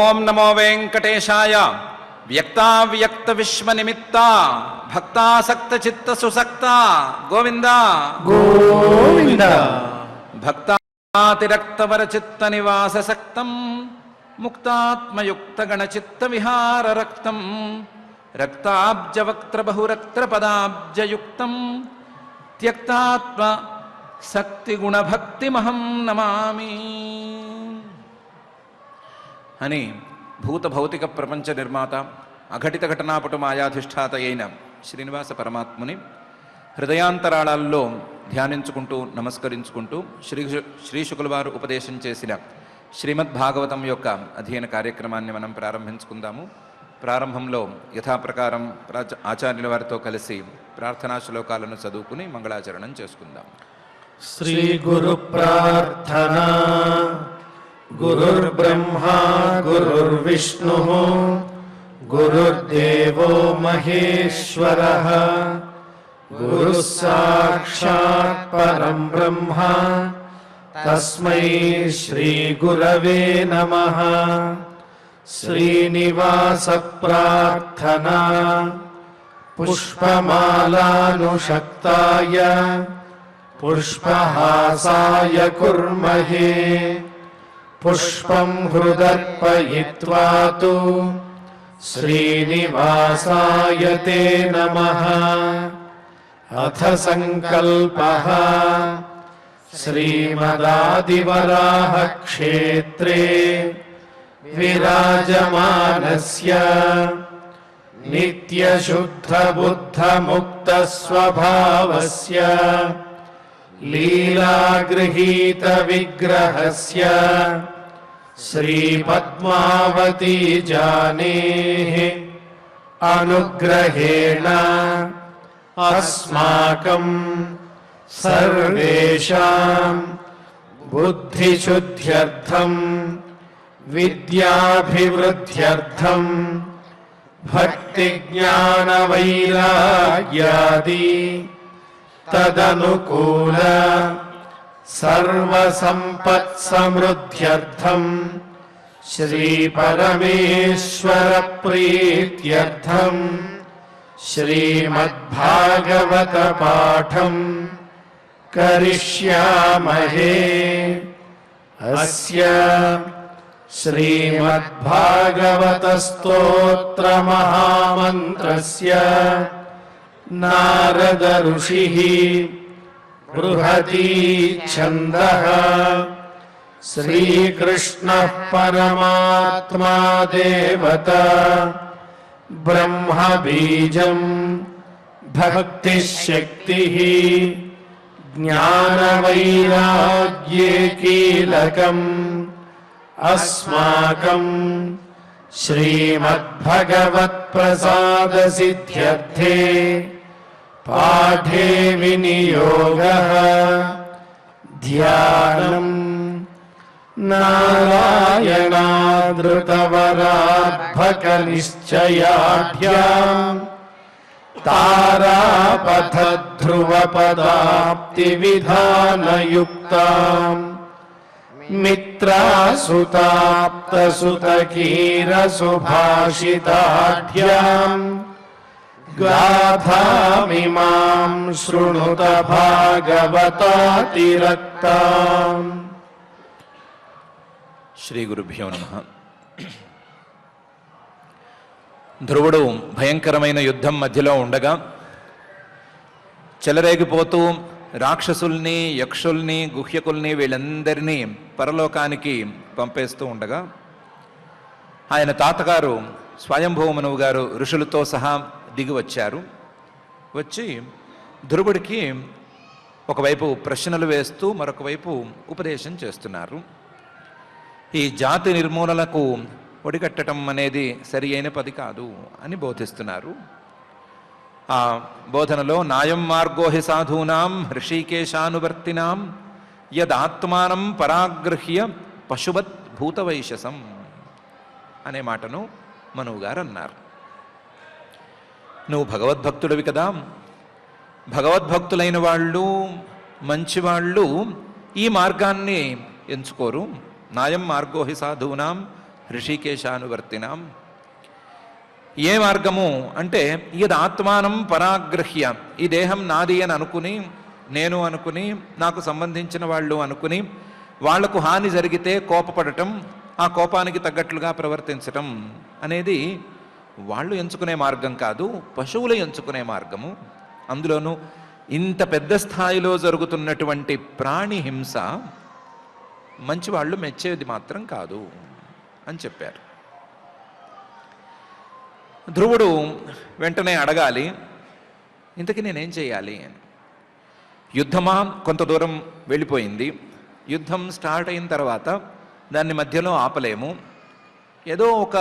ఓం నమో వెంకటేశాయ. వ్యక్తావ్యక్త విశ్వనిమిత్త భక్తాసక్త చిత్త సుసక్త గోవింద గోవింద. భక్తాతిరక్తవర చిత్త నివాస సక్తం ముక్తాత్మయుక్త గణచిత్త విహార రక్తం రక్తాబ్జ వక్త్ర బహురక్త్ర పదాబ్జయుక్తం త్యక్తాత్మ శక్తి గుణభక్తిమహం నమామి అని భూత భౌతిక ప్రపంచ నిర్మాత అఘటిత ఘటనాపటు మాయాధిష్ఠాత అయిన శ్రీనివాస పరమాత్ముని హృదయాంతరాళాల్లో ధ్యానించుకుంటూ నమస్కరించుకుంటూ శ్రీ శుకుల వారు ఉపదేశం చేసిన శ్రీమద్భాగవతం యొక్క అధ్యయన కార్యక్రమాన్ని మనం ప్రారంభించుకుందాము. ప్రారంభంలో యథాప్రకారం ఆచార్యుల వారితో కలిసి ప్రార్థనా శ్లోకాలను చదువుకుని మంగళాచరణం చేసుకుందాం. శ్రీ గురు ప్రార్థనా. గురుర్బ్రహ్మా గురుర్విష్ణుః గురుర్దేవో మహేశ్వరః గురుః సాక్షాత్ పరం బ్రహ్మ తస్మై శ్రీ గురవే నమః. శ్రీనివాస ప్రార్థనా. పుష్పమాలానుషక్తాయ పుష్పహాసాయ కుర్మహే పుష్పం హృదర్పయిత్వా తు శ్రీనివాసాయ తే నమః. అథ సంకల్పః. శ్రీమదాదివరాహ క్షేత్రే విరాజమానస్య నిత్యశుద్ధబుద్ధముక్తస్వభావస్య లీలాగృహీత విగ్రహస్య శ్రీపద్మావతీ జానేః అనుగ్రహేణ అస్మాకం సర్వేషాం బుద్ధిశుద్ధ్యర్థం విద్యాభివృద్ధ్యర్థం భక్తిజ్ఞానవైరాగ్యాది తదనుకూల సర్వసంపత్సమృద్ధ్యర్థం శ్రీపరమేశ్వర ప్రీత్యర్థం శ్రీమద్భాగవత పాఠం కరిష్యామహే. అస్య శ్రీమద్భాగవత స్తోత్ర మహామంత్రస్య నారద ఋషిః బృహతీ ఛందః. శ్రీకృష్ణః పరమాత్మా దేవత బ్రహ్మ బీజం భక్తిశక్తిః జ్ఞానవైరాగ్యే కీలకం అస్మాకం శ్రీమద్భగవత్ప్రసాదసిద్ధ్యర్థే పాఠే వినియోగః. ధ్యానం నారాయణాదృతవరార్భకనిశ్చయాఢ్యాం తారాపథధ్రువపదాప్తివిధానయుక్తాం మిత్రాసుతాప్తసుతకీరసుభాషితాఢ్యాం గాథామిమాం శృణుత భాగవతాతిరక్తాం. శ్రీ గురుభ్యో నమః. ధ్రువుడు భయంకరమైన యుద్ధం మధ్యలో ఉండగా చెలరేగిపోతూ రాక్షసుల్ని యక్షుల్ని గుహ్యకుల్ని వీళ్ళందరినీ పరలోకానికి పంపేస్తూ ఉండగా ఆయన తాతగారు స్వయంభూమనువు గారు ఋషులతో సహా దిగి వచ్చారు. వచ్చి ధ్రువుడికి ఒకవైపు ప్రశ్నలు వేస్తూ మరొక వైపు ఉపదేశం చేస్తున్నారు. ఈ జాతి నిర్మూలనకు ఒడికట్టడం అనేది సరి అయిన పది కాదు అని బోధిస్తున్నారు. ఆ బోధనలో నాయం మార్గో హి సాధూనాం హృషీకేశానువర్తినాం యదాత్మానం పరాగృహ్య పశువత్ భూతవైశసం అనే మాటను మనువు గారు అన్నారు. నువ్వు భగవద్భక్తుడివి కదా, భగవద్భక్తులైన వాళ్ళు మంచివాళ్ళు ఈ మార్గాన్ని ఎంచుకోరు. నాయం మార్గో హి సాధూనాం హృషికేశానువర్తినాం. ఏ మార్గము అంటే ఇది ఆత్మానం పరాగ్రహ్య, ఈ దేహం నాది అని అనుకుని, నేను అనుకుని, నాకు సంబంధించిన వాళ్ళు అనుకుని, వాళ్లకు హాని జరిగితే కోపపడటం, ఆ కోపానికి తగ్గట్లుగా ప్రవర్తించటం అనేది వాళ్ళు ఎంచుకునే మార్గం కాదు, పశువులు ఎంచుకునే మార్గము. అందులోనూ ఇంత పెద్ద స్థాయిలో జరుగుతున్నటువంటి ప్రాణి హింస మంచి వాళ్ళు మెచ్చేది మాత్రం కాదు అని చెప్పారు. ధ్రువుడు వెంటనే అడగాలి, ఇంతకీ నేనేం చేయాలి అని. యుద్ధమా కొంత దూరం వెళ్ళిపోయింది. యుద్ధం స్టార్ట్ అయిన తర్వాత దాన్ని మధ్యలో ఆపలేము, ఏదో ఒక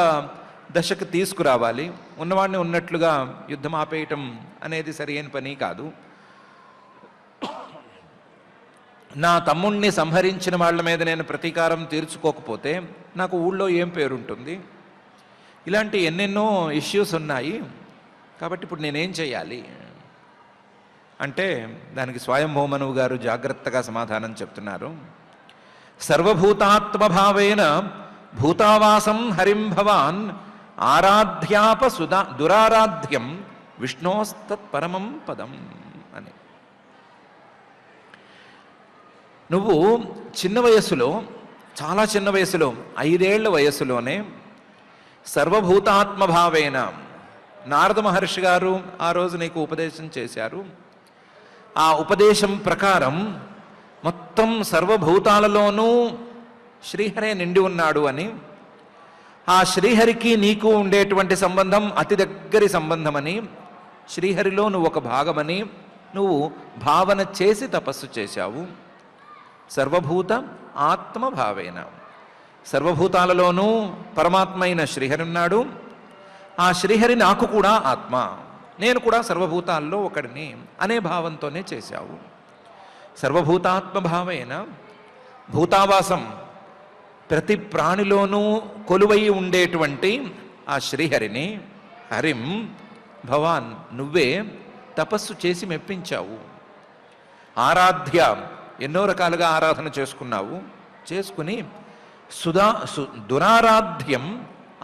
దశకు తీసుకురావాలి. ఉన్నవాడిని ఉన్నట్లుగా యుద్ధం ఆపేయటం అనేది సరైన పని కాదు. నా తమ్ముణ్ణి సంహరించిన వాళ్ళ మీద నేను ప్రతీకారం తీర్చుకోకపోతే నాకు ఊళ్ళో ఏం పేరుంటుంది? ఇలాంటి ఎన్నెన్నో ఇష్యూస్ ఉన్నాయి. కాబట్టి ఇప్పుడు నేనేం చేయాలి అంటే దానికి స్వయంభూమనువు గారు జాగ్రత్తగా సమాధానం చెప్తున్నారు. సర్వభూతాత్మభావేన భూతావాసం హరిం భవాన్ ఆరాధ్యాప దురారాధ్యం విష్ణోస్తత్ పరమం పదం అని. నువ్వు చిన్న వయస్సులో, చాలా చిన్న వయసులో, 5 ఏళ్ల వయస్సులోనే సర్వభూతాత్మభావేన నారద మహర్షి గారు ఆ రోజు నీకు ఉపదేశం చేశారు. ఆ ఉపదేశం ప్రకారం మొత్తం సర్వభూతాలలోనూ శ్రీహరే నిండి ఉన్నాడు అని, ఆ శ్రీహరికి నీకు ఉండేటువంటి సంబంధం అతి దగ్గరి సంబంధమని, శ్రీహరిలో నువ్వు ఒక భాగమని నువ్వు భావన చేసి తపస్సు చేశావు. సర్వభూత ఆత్మభావేన, సర్వభూతాలలోనూ పరమాత్మ అయిన శ్రీహరి ఉన్నాడు. ఆ శ్రీహరి నాకు కూడా ఆత్మ, నేను కూడా సర్వభూతాల్లో ఒకడిని అనే భావంతోనే చేశావు. సర్వభూతాత్మభావేన భూతావాసం, ప్రతి ప్రాణిలోనూ కొలువై ఉండేటువంటి ఆ శ్రీహరిని, హరిం భవాన్ నువ్వే తపస్సు చేసి మెప్పించావు. ఆరాధ్య, ఎన్నో రకాలుగా ఆరాధన చేసుకున్నావు. చేసుకుని దురారాధ్యం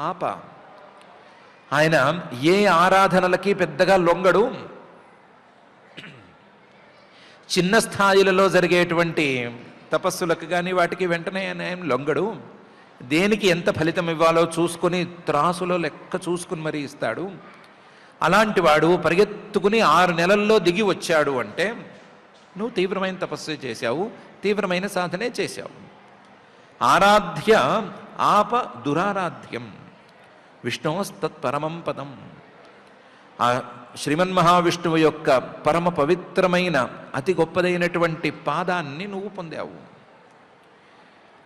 ఆప, ఆయన ఏ ఆరాధనలకి పెద్దగా లొంగడు. చిన్న స్థాయిలలో జరిగేటువంటి తపస్సులకు కానీ వాటికి వెంటనే ఆయన లొంగడు. దేనికి ఎంత ఫలితం ఇవ్వాలో చూసుకుని త్రాసులో లెక్క చూసుకుని మరీ ఇస్తాడు. అలాంటి వాడు పరిగెత్తుకుని 6 నెలల్లో దిగి వచ్చాడు అంటే నువ్వు తీవ్రమైన తపస్సు చేశావు, తీవ్రమైన సాధనే చేశావు. ఆరాధ్య ఆప దురారాధ్యం విష్ణోస్తత్ పరమం పదం. ఆ శ్రీమన్మహావిష్ణువు యొక్క పరమ పవిత్రమైన అతి గొప్పదైనటువంటి పాదాన్ని నువ్వు పొందావు.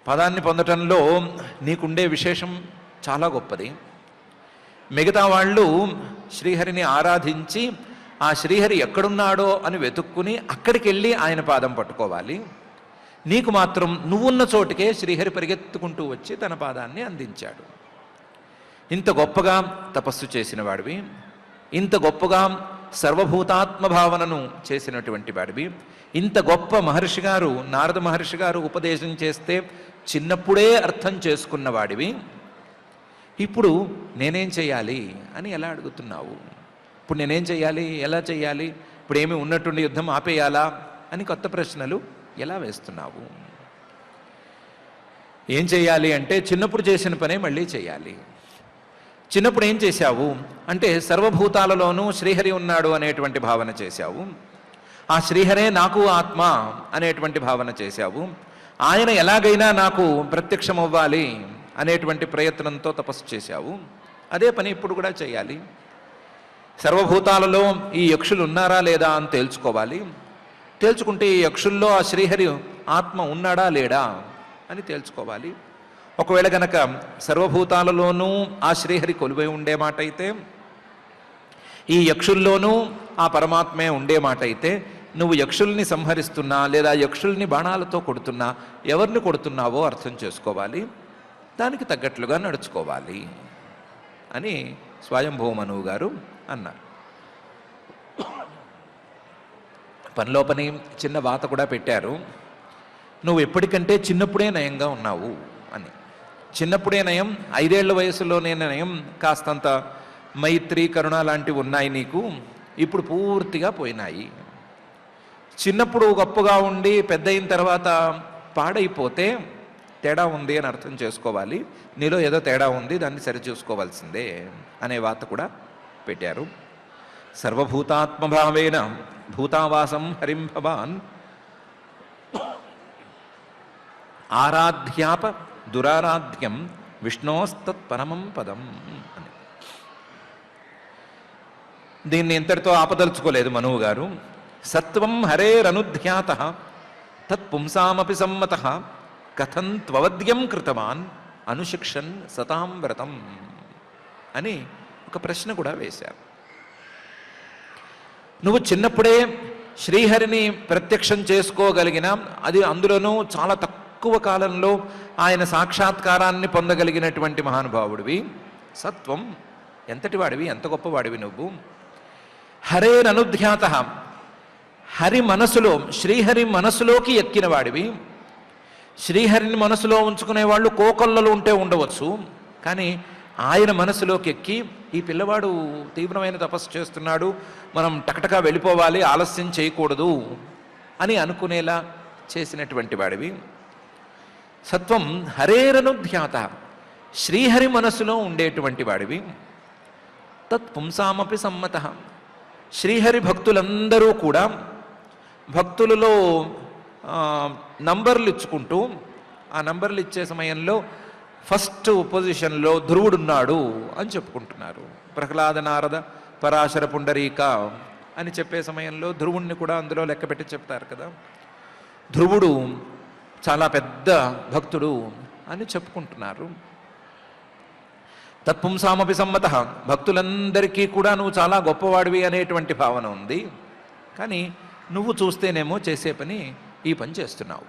పాదాన్ని పొందటంలో నీకుండే విశేషం చాలా గొప్పది. మిగతా వాళ్ళు శ్రీహరిని ఆరాధించి ఆ శ్రీహరి ఎక్కడున్నాడో అని వెతుక్కుని అక్కడికి వెళ్ళి ఆయన పాదం పట్టుకోవాలి. నీకు మాత్రం నువ్వున్న చోటుకే శ్రీహరి పరిగెత్తుకుంటూ వచ్చి తన పాదాన్ని అందించాడు. ఇంత గొప్పగా తపస్సు చేసిన వాడివి, ఇంత గొప్పగా సర్వభూతాత్మ భావనను చేసినటువంటి వాడివి, ఇంత గొప్ప మహర్షి గారు, నారద మహర్షి గారు ఉపదేశం చేస్తే చిన్నప్పుడే అర్థం చేసుకున్న వాడివి, ఇప్పుడు నేనేం చేయాలి అని ఎలా అడుగుతున్నావు? ఇప్పుడు నేనేం చేయాలి, ఎలా చేయాలి, ఇప్పుడు ఏమి ఉన్నట్టుండి యుద్ధం ఆపేయాలా అని కొత్త ప్రశ్నలు ఎలా వేస్తున్నావు? ఏం చేయాలి అంటే చిన్నప్పుడు చేసిన పనే మళ్ళీ చేయాలి. చిన్నప్పుడు ఏం చేశావు అంటే సర్వభూతాలలోనూ శ్రీహరి ఉన్నాడు అనేటువంటి భావన చేశావు. ఆ శ్రీహరే నాకు ఆత్మ అనేటువంటి భావన చేశావు. ఆయన ఎలాగైనా నాకు ప్రత్యక్షం అవ్వాలి అనేటువంటి ప్రయత్నంతో తపస్సు చేశావు. అదే పని ఇప్పుడు కూడా చేయాలి. సర్వభూతాలలో ఈ యక్షులు ఉన్నారా లేదా అని తేల్చుకోవాలి. తేల్చుకుంటే ఈ యక్షుల్లో ఆ శ్రీహరి ఆత్మ ఉన్నాడా లేడా అని తేల్చుకోవాలి. ఒకవేళ గనక సర్వభూతాలలోనూ ఆ శ్రీహరి కొలువై ఉండే మాట అయితే, ఈ యక్షుల్లోనూ ఆ పరమాత్మే ఉండే మాట అయితే, నువ్వు యక్షుల్ని సంహరిస్తున్నా లేదా యక్షుల్ని బాణాలతో కొడుతున్నా ఎవరిని కొడుతున్నావో అర్థం చేసుకోవాలి, దానికి తగ్గట్లుగా నడుచుకోవాలి అని స్వయంభూమనువు గారు అన్నారు. పనిలో పని చిన్న వాత కూడా పెట్టారు. నువ్వు ఎప్పటికంటే చిన్నప్పుడే నయంగా ఉన్నావు అని. చిన్నప్పుడే నయం, 5 ఏళ్ల వయసులోనే నయం, కాస్తంత మైత్రి కరుణ లాంటివి ఉన్నాయి నీకు, ఇప్పుడు పూర్తిగా పోయినాయి. చిన్నప్పుడు గొప్పగా ఉండి పెద్ద అయిన తర్వాత పాడైపోతే తేడా ఉంది అని అర్థం చేసుకోవాలి. నీలో ఏదో తేడా ఉంది, దాన్ని సరిచూసుకోవాల్సిందే అనే వాత కూడా పెట్టారు. సర్వభూతాత్మభావేన భూతావాసం హరిం భవాన్ ఆరాధ్యాప దురారాధ్యం విష్ణోస్తత్పరమం పదం అని. దీన్ని ఇంతటితో ఆపదలుచుకోలేదు మనువు గారు. సత్వం హరేరనుధ్యాత తత్పుంసామపి సమ్మత కథం త్వవద్యం కృతవాన్ అనుశిక్షన్ సతాం వ్రతం అని ఒక ప్రశ్న కూడా వేశారు. నువ్వు చిన్నప్పుడే శ్రీహరిని ప్రత్యక్షం చేసుకోగలిగిన, అది అందులోనూ చాలా తక్కువ కాలంలో ఆయన సాక్షాత్కారాన్ని పొందగలిగినటువంటి మహానుభావుడివి. సత్వం ఎంతటి వాడివి, ఎంత గొప్పవాడివి నువ్వు. హరేరనుధ్యాత, హరి మనసులో, శ్రీహరి మనసులోకి ఎక్కిన వాడివి. శ్రీహరిని మనసులో ఉంచుకునే వాళ్ళు కోకొల్లలు ఉంటే ఉండవచ్చు, కానీ ఆయన మనసులోకి ఎక్కి ఈ పిల్లవాడు తీవ్రమైన తపస్సు చేస్తున్నాడు, మనం టకటకా వెళ్ళిపోవాలి, ఆలస్యం చేయకూడదు అని అనుకునేలా చేసినటువంటి వాడివి. సత్వం హరేరనుధ్యాత, శ్రీహరి మనసులో ఉండేటువంటి వాడివి. తత్పుంసామపి సమ్మత, శ్రీహరి భక్తులందరూ కూడా భక్తులలో నంబర్లు ఇచ్చుకుంటూ, ఆ నంబర్లు ఇచ్చే సమయంలో ఫస్ట్ పొజిషన్లో ధ్రువుడున్నాడు అని చెప్పుకుంటున్నారు. ప్రహ్లాద నారద పరాశర పుండరీక అని చెప్పే సమయంలో ధ్రువుణ్ణి కూడా అందులో లెక్కపెట్టి చెప్తారు కదా. ధ్రువుడు చాలా పెద్ద భక్తుడు అని చెప్పుకుంటున్నారు. తత్పుంసామపి సమ్మత, భక్తులందరికీ కూడా నువ్వు చాలా గొప్పవాడివి అనేటువంటి భావన ఉంది. కానీ నువ్వు చూస్తేనేమో చేసే పని ఈ పని చేస్తున్నావు.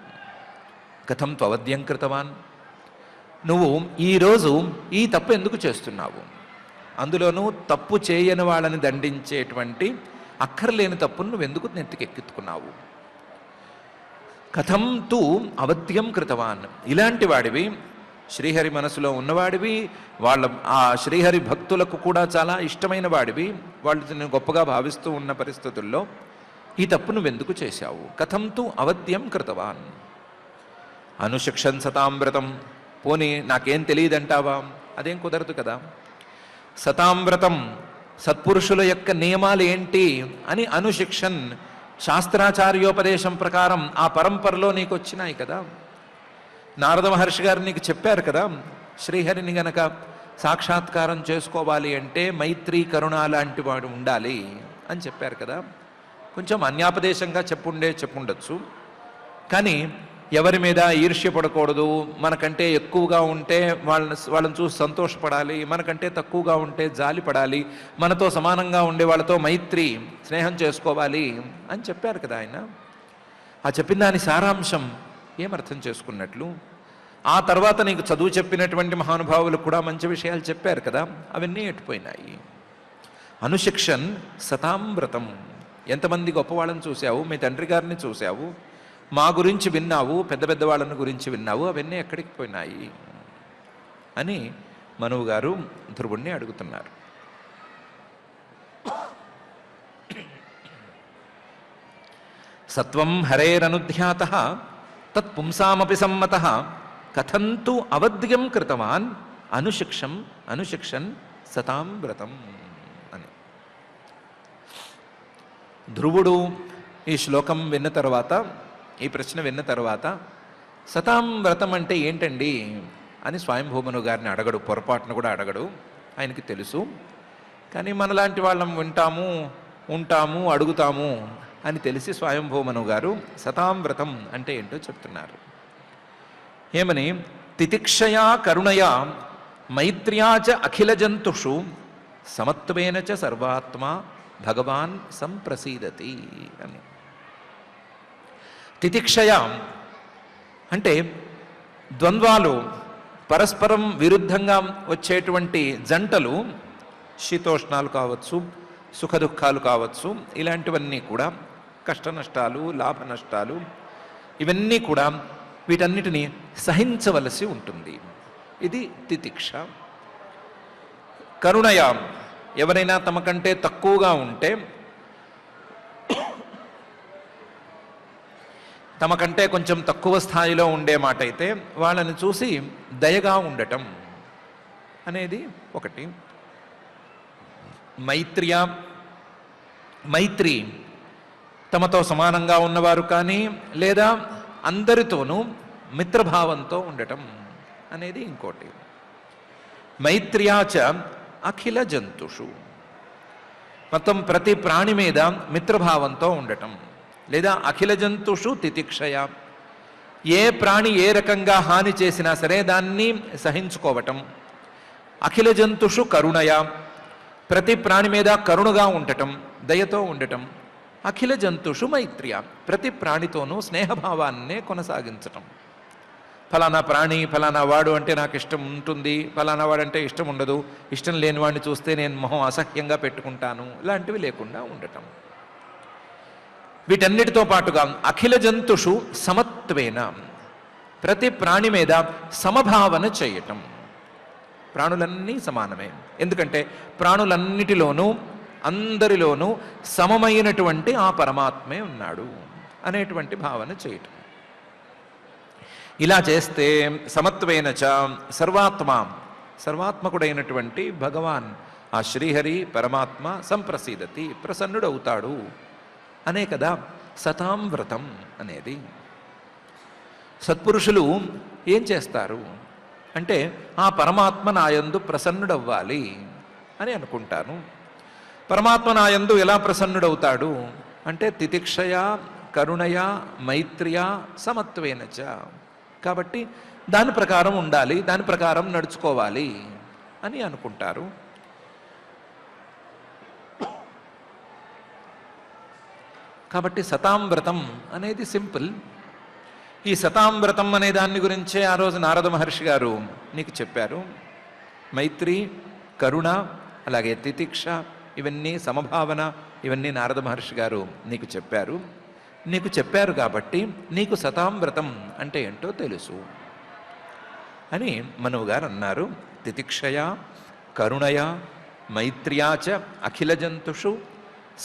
కథం త్వవద్యం కృతవాన్, నువ్వు ఈరోజు ఈ తప్పు ఎందుకు చేస్తున్నావు? అందులోనూ తప్పు చేయని వాళ్ళని దండించేటువంటి అక్కర్లేని తప్పును నువ్వు ఎందుకు నెత్తికెక్కుతున్నావు? కథం తూ అవద్యం కృతవాన్, ఇలాంటి వాడివి, శ్రీహరి మనసులో ఉన్నవాడివి, వాళ్ళ ఆ శ్రీహరి భక్తులకు కూడా చాలా ఇష్టమైన వాడివి, వాళ్ళు నేను గొప్పగా భావిస్తూ ఉన్న పరిస్థితుల్లో ఈ తప్పు నువ్వెందుకు చేశావు? కథం తూ అవద్యం కృతవాన్ అనుశిక్షన్ సతాంవ్రతం, పోనీ నాకేం తెలియదంటావా? అదేం కుదరదు కదా. సతాంవ్రతం, సత్పురుషుల యొక్క నియమాలు ఏంటి అని అనుశిక్షన్, శాస్త్రాచార్యోపదేశం ప్రకారం ఆ పరంపరలో నీకు వచ్చినాయి కదా. నారద మహర్షి గారు నీకు చెప్పారు కదా, శ్రీహరిని గనక సాక్షాత్కారం చేసుకోవాలి అంటే మైత్రి కరుణ లాంటి వాడు ఉండాలి అని చెప్పారు కదా. కొంచెం అన్యాపదేశంగా చెప్పుండొచ్చు, కానీ ఎవరి మీద ఈర్ష్య పడకూడదు, మనకంటే ఎక్కువగా ఉంటే వాళ్ళని చూసి సంతోషపడాలి, మనకంటే తక్కువగా ఉంటే జాలి పడాలి, మనతో సమానంగా ఉండే వాళ్ళతో మైత్రి స్నేహం చేసుకోవాలి అని చెప్పారు కదా ఆయన. ఆ చెప్పిన దాని సారాంశం ఏమర్థం చేసుకున్నట్లు? ఆ తర్వాత నీకు చదువు చెప్పినటువంటి మహానుభావులు కూడా మంచి విషయాలు చెప్పారు కదా, అవన్నీ ఎట్టిపోయినాయి. అనుశిక్షన్ సతాంవ్రతం, ఎంతమంది గొప్పవాళ్ళని చూశావు, మీ తండ్రి గారిని చూశావు, మా గురించి విన్నావు, పెద్ద పెద్ద వాళ్ళని గురించి విన్నావు, అవన్నీ ఎక్కడికి పోయినాయి అని మనువు గారు ధ్రువుణ్ణి అడుగుతున్నారు. సత్వం హరేరనుధ్యాత తత్పుంసామపి సమ్మత కథంతు అవద్యం కృతవాన్ అనుశిక్షన్ సతాం వ్రతం అని. ధ్రువుడు ఈ శ్లోకం విన్న తర్వాత, ఈ ప్రశ్న విన్న తర్వాత సతాం వ్రతం అంటే ఏంటండి అని స్వయంభూమను గారిని అడగడు, పొరపాటును కూడా అడగడు, ఆయనకి తెలుసు. కానీ మనలాంటి వాళ్ళం వింటాము, ఉంటాము, అడుగుతాము అని తెలిసి స్వయంభూమను గారు సతాం వ్రతం అంటే ఏంటో చెప్తున్నారు. ఏమని? తితిక్షయా కరుణయా మైత్ర్యా చ అఖిల జంతుషు సమత్వేన చ సర్వాత్మా భగవాన్ సంప్రసీదతి అని. తితిక్షయ అంటే ద్వంద్వాలు, పరస్పరం విరుద్ధంగా వచ్చేటువంటి జంటలు, శీతోష్ణాలు కావచ్చు, సుఖదుఖాలు కావచ్చు, ఇలాంటివన్నీ కూడా, కష్ట నష్టాలు, లాభ నష్టాలు, ఇవన్నీ కూడా వీటన్నిటినీ సహించవలసి ఉంటుంది. ఇది తితిక్ష. కరుణయ, ఎవరైనా తమకంటే తక్కువగా ఉంటే, తమకంటే కొంచెం తక్కువ స్థాయిలో ఉండే మాట అయితే వాళ్ళని చూసి దయగా ఉండటం అనేది ఒకటి. మైత్ర్య, మైత్రి తమతో సమానంగా ఉన్నవారు కానీ లేదా అందరితోనూ మిత్రభావంతో ఉండటం అనేది ఇంకోటి. మైత్ర్యాచ అఖిల జంతుషు, మొత్తం ప్రతి ప్రాణి మీద మిత్రభావంతో ఉండటం. లేదా అఖిల జంతుషు తితిక్షయ, ఏ ప్రాణి ఏ రకంగా హాని చేసినా సరే దాన్ని సహించుకోవటం. అఖిల జంతుషు కరుణయ, ప్రతి ప్రాణి మీద కరుణగా ఉండటం, దయతో ఉండటం. అఖిల జంతుషు మైత్ర్య, ప్రతి ప్రాణితోనూ స్నేహభావాన్నే కొనసాగించటం. ఫలానా ప్రాణి ఫలానా వాడు అంటే నాకు ఇష్టం ఉంటుంది, ఫలానా వాడంటే ఇష్టం ఉండదు, ఇష్టం లేని వాడిని చూస్తే నేను మొహం అసహ్యంగా పెట్టుకుంటాను, ఇలాంటివి లేకుండా ఉండటం. వీటన్నిటితో పాటుగా అఖిల జంతుషు సమత్వేన, ప్రతి ప్రాణి మీద సమభావన చేయటం. ప్రాణులన్నీ సమానమే, ఎందుకంటే ప్రాణులన్నిటిలోనూ అందరిలోనూ సమమైనటువంటి ఆ పరమాత్మే ఉన్నాడు అనేటువంటి భావన చేయటం. ఇలా చేస్తే సమత్వేన చ సర్వాత్మ, సర్వాత్మకుడైనటువంటి భగవాన్ ఆ శ్రీహరి పరమాత్మ సంప్రసీదతి, ప్రసన్నుడవుతాడు అనే కదా సతాం వ్రతం అనేది. సత్పురుషులు ఏం చేస్తారు అంటే ఆ పరమాత్మ నాయందు ప్రసన్నుడవ్వాలి అని అనుకుంటాను. పరమాత్మ నాయందు ఎలా ప్రసన్నుడవుతాడు అంటే తితిక్షయ, కరుణయ, మైత్ర్య, సమత్వేనచ. కాబట్టి దాని ప్రకారం ఉండాలి, దాని ప్రకారం నడుచుకోవాలి అని అనుకుంటారు. కాబట్టి సతాంవ్రతం అనేది సింపుల్. ఈ సతాంవ్రతం అనే దాని గురించే ఆ రోజు నారద మహర్షి గారు నీకు చెప్పారు. మైత్రి, కరుణ, అలాగే తితిక్ష, ఇవన్నీ సమభావన, ఇవన్నీ నారద మహర్షి గారు నీకు చెప్పారు. నీకు చెప్పారు కాబట్టి నీకు సతాంవ్రతం అంటే ఏంటో తెలుసు అని మనువు గారు అన్నారు. తితిక్షయ, కరుణయ, మైత్ర్యాచ అఖిల జంతుషు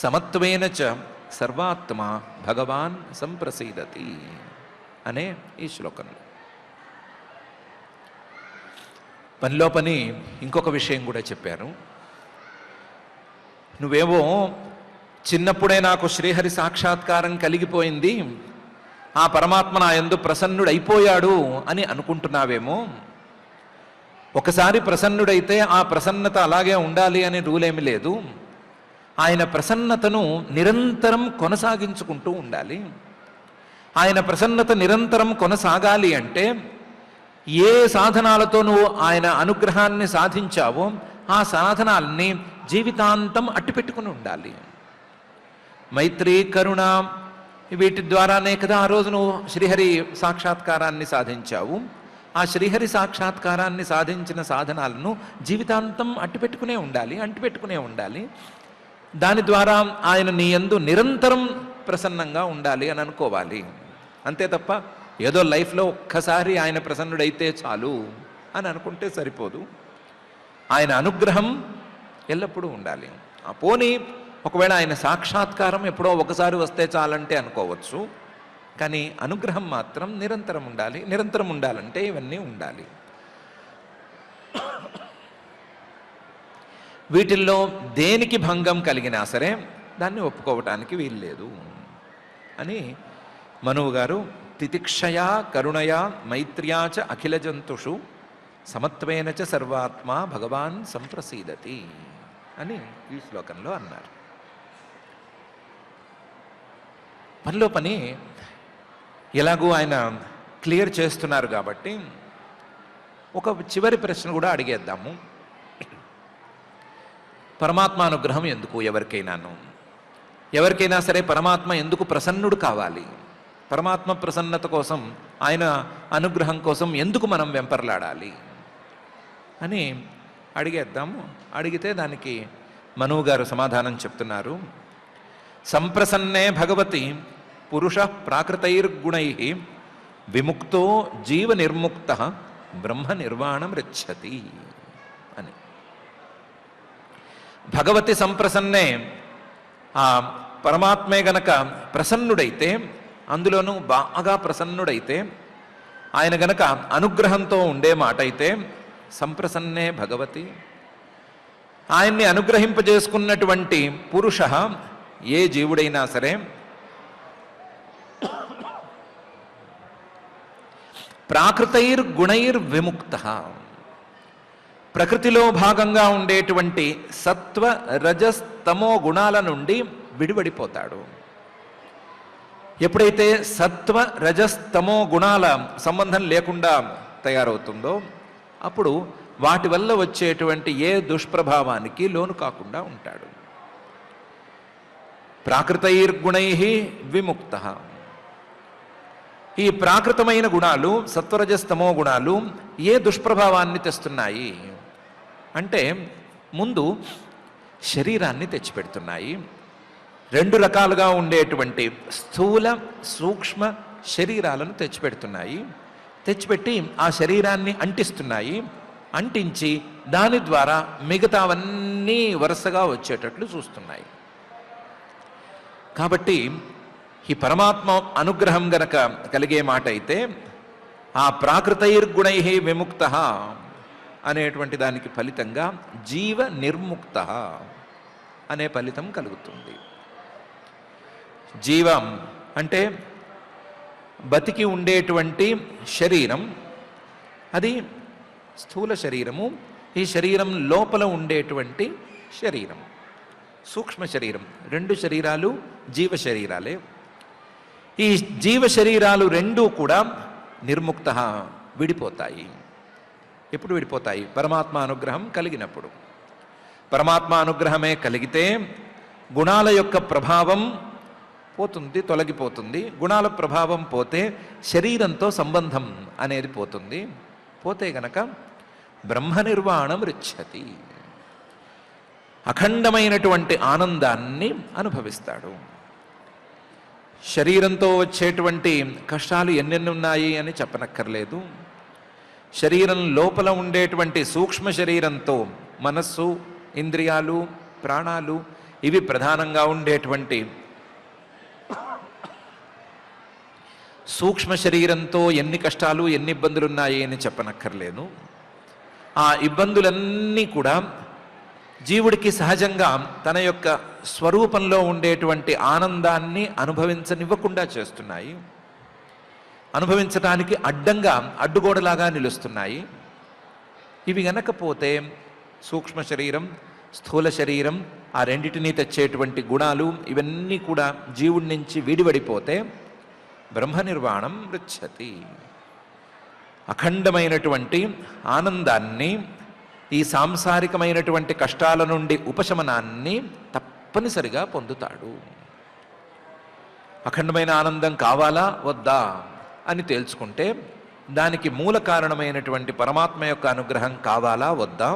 సమత్వేన చ సర్వాత్మ భగవాన్ సంప్రసీదతి అనే ఈ శ్లోకంలో. పనిలో పని ఇంకొక విషయం కూడా చెప్పారు. నువ్వేవో చిన్నప్పుడే నాకు శ్రీహరి సాక్షాత్కారం కలిగిపోయింది, ఆ పరమాత్మ నా యందు ప్రసన్నుడైపోయాడు అని అనుకుంటున్నావేమో. ఒకసారి ప్రసన్నుడైతే ఆ ప్రసన్నత అలాగే ఉండాలి అనే రూల్ ఏమి లేదు. ఆయన ప్రసన్నతను నిరంతరం కొనసాగించుకుంటూ ఉండాలి. ఆయన ప్రసన్నత నిరంతరం కొనసాగాలి అంటే ఏ సాధనాలతో నువ్వు ఆయన అనుగ్రహాన్ని సాధించావో ఆ సాధనాల్ని జీవితాంతం అట్టిపెట్టుకుని ఉండాలి. మైత్రి, కరుణ, వీటి ద్వారానే కదా ఆ రోజు నువ్వు శ్రీహరి సాక్షాత్కారాన్ని సాధించావు. ఆ శ్రీహరి సాక్షాత్కారాన్ని సాధించిన సాధనాలను జీవితాంతం అంటిపెట్టుకునే ఉండాలి. దాని ద్వారా ఆయన నీ యందు నిరంతరం ప్రసన్నంగా ఉండాలి అని అనుకోవాలి. అంతే తప్ప ఏదో లైఫ్లో ఒక్కసారి ఆయన ప్రసన్నుడైతే చాలు అని అనుకుంటే సరిపోదు. ఆయన అనుగ్రహం ఎల్లప్పుడూ ఉండాలి. ఆ పోనీ ఒకవేళ ఆయన సాక్షాత్కారం ఎప్పుడో ఒకసారి వస్తే చాలంటే అనుకోవచ్చు, కానీ అనుగ్రహం మాత్రం నిరంతరం ఉండాలి. నిరంతరం ఉండాలంటే ఇవన్నీ ఉండాలి. వీటిల్లో దేనికి భంగం కలిగినా సరే దాన్ని ఒప్పుకోవటానికి వీల్లేదు అని మనువు గారు తితిక్షయ, కరుణయ, మైత్ర్యాచ అఖిల జంతుషు సమత్వేన చ సర్వాత్మ భగవాన్ సంప్రసీదతి అని ఈ శ్లోకంలో అన్నారు. పనిలో పని ఎలాగూ ఆయన క్లియర్ చేస్తున్నారు కాబట్టి ఒక చివరి ప్రశ్న కూడా అడిగేద్దాము. పరమాత్మ అనుగ్రహం ఎందుకు ఎవరికైనా సరే పరమాత్మ ఎందుకు ప్రసన్నుడు కావాలి? పరమాత్మ ప్రసన్నత కోసం, ఆయన అనుగ్రహం కోసం ఎందుకు మనం వెంపర్లాడాలి అని అడిగేద్దాము. అడిగితే దానికి మనువు గారు సమాధానం చెప్తున్నారు. సంప్రసన్నే భగవతి పురుష ప్రాకృతైర్గుణై విముక్తో జీవ నిర్ముక్త బ్రహ్మ నిర్వాణం రిచ్చతి అని. భగవతి సంప్రసన్నే, ఆ పరమాత్మే గనక ప్రసన్నుడైతే, అందులోనూ బాగా ప్రసన్నుడైతే, ఆయన గనక అనుగ్రహంతో ఉండే మాట అయితే, సంప్రసన్నే భగవతి, ఆయన్ని అనుగ్రహింపజేసుకున్నటువంటి పురుష ఏ జీవుడైనా సరే ప్రాకృతైర్గుణైర్విముక్త, ప్రకృతిలో భాగంగా ఉండేటువంటి సత్వ రజస్తమో గుణాల నుండి విడివడిపోతాడు. ఎప్పుడైతే సత్వ రజస్తమో గుణాల సంబంధం లేకుండా తయారవుతుందో అప్పుడు వాటి వల్ల వచ్చేటువంటి ఏ దుష్ప్రభావానికి లోను కాకుండా ఉంటాడు. ప్రాకృతైర్గుణై విముక్త. ఈ ప్రాకృతమైన గుణాలు, సత్వరజస్తమో గుణాలు ఏ దుష్ప్రభావాన్ని తెస్తున్నాయి అంటే, ముందు శరీరాన్ని తెచ్చిపెడుతున్నాయి. రెండు రకాలుగా ఉండేటువంటి స్థూల సూక్ష్మ శరీరాలను తెచ్చిపెడుతున్నాయి. తెచ్చిపెట్టి ఆ శరీరాన్ని అంటిస్తున్నాయి. అంటించి దాని ద్వారా మిగతావన్నీ వరుసగా వచ్చేటట్లు చూస్తున్నాయి. కాబట్టి ఈ పరమాత్మ అనుగ్రహం గనక కలిగే మాట అయితే, ఆ ప్రాకృతైర్గుణై విముక్త అనేటువంటి దానికి ఫలితంగా జీవ నిర్ముక్త అనే ఫలితం కలుగుతుంది. జీవం అంటే బతికి ఉండేటువంటి శరీరం, అది స్థూల శరీరము. ఈ శరీరం లోపల ఉండేటువంటి శరీరం సూక్ష్మ శరీరం. రెండు శరీరాలు జీవ శరీరాలే. ఈ జీవ శరీరాలు రెండూ కూడా నిర్ముక్త, విడిపోతాయి. ఎప్పుడు విడిపోతాయి? పరమాత్మ అనుగ్రహం కలిగినప్పుడు. పరమాత్మ అనుగ్రహమే కలిగితే గుణాల యొక్క ప్రభావం పోతుంది, తొలగిపోతుంది. గుణాల ప్రభావం పోతే శరీరంతో సంబంధం అనేది పోతుంది. పోతే గనక బ్రహ్మ నిర్వాణం రిచ్చతి, అఖండమైనటువంటి ఆనందాన్ని అనుభవిస్తాడు. శరీరంతో వచ్చేటువంటి కష్టాలు ఎన్నెన్ని ఉన్నాయి అని చెప్పనక్కర్లేదు. శరీరం లోపల ఉండేటువంటి సూక్ష్మ శరీరంతో మనస్సు, ఇంద్రియాలు, ప్రాణాలు, ఇవి ప్రధానంగా ఉండేటువంటి సూక్ష్మ శరీరంతో ఎన్ని కష్టాలు, ఎన్ని ఇబ్బందులు ఉన్నాయి అని చెప్పనక్కర్లేదు. ఆ ఇబ్బందులన్నీ కూడా జీవుడికి సహజంగా తన యొక్క స్వరూపంలో ఉండేటువంటి ఆనందాన్ని అనుభవించనివ్వకుండా చేస్తున్నాయి. అనుభవించడానికి అడ్డంగా, అడ్డుగోడలాగా నిలుస్తున్నాయి. ఇవి గనకపోతే సూక్ష్మ శరీరం, స్థూల శరీరం, ఆ రెండిటినీ తెచ్చేటువంటి గుణాలు ఇవన్నీ కూడా జీవుడి నుంచి విడివడిపోతే బ్రహ్మ నిర్వాణం రిచ్చతి, అఖండమైనటువంటి ఆనందాన్ని, ఈ సాంసారికమైనటువంటి కష్టాల నుండి ఉపశమనాన్ని తప్పనిసరిగా పొందుతాడు. అఖండమైన ఆనందం కావాలా వద్దా అని తేల్చుకుంటే దానికి మూల కారణమైనటువంటి పరమాత్మ యొక్క అనుగ్రహం కావాలా వద్దా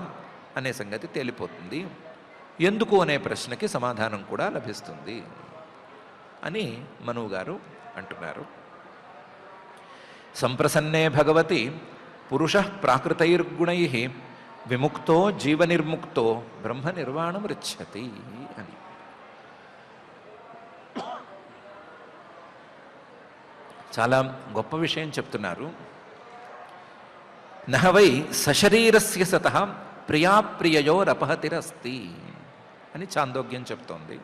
అనే సంగతి తేలిపోతుంది. ఎందుకు అనే ప్రశ్నకి సమాధానం కూడా లభిస్తుంది అని మనువు గారు అంటున్నారు. సంప్రసన్నే భగవతి పురుష ప్రాకృతైర్గుణై విముక్తో జీవనిర్ముక్తో బ్రహ్మ నిర్వాణం రిచ్చతి అని. చాలా గొప్ప విషయం చెప్తున్నారు. నహవై సశరీరస్య సతః ప్రియాప్రియయోరపహతిరస్తి అని చాందోగ్యం చెప్తోంది.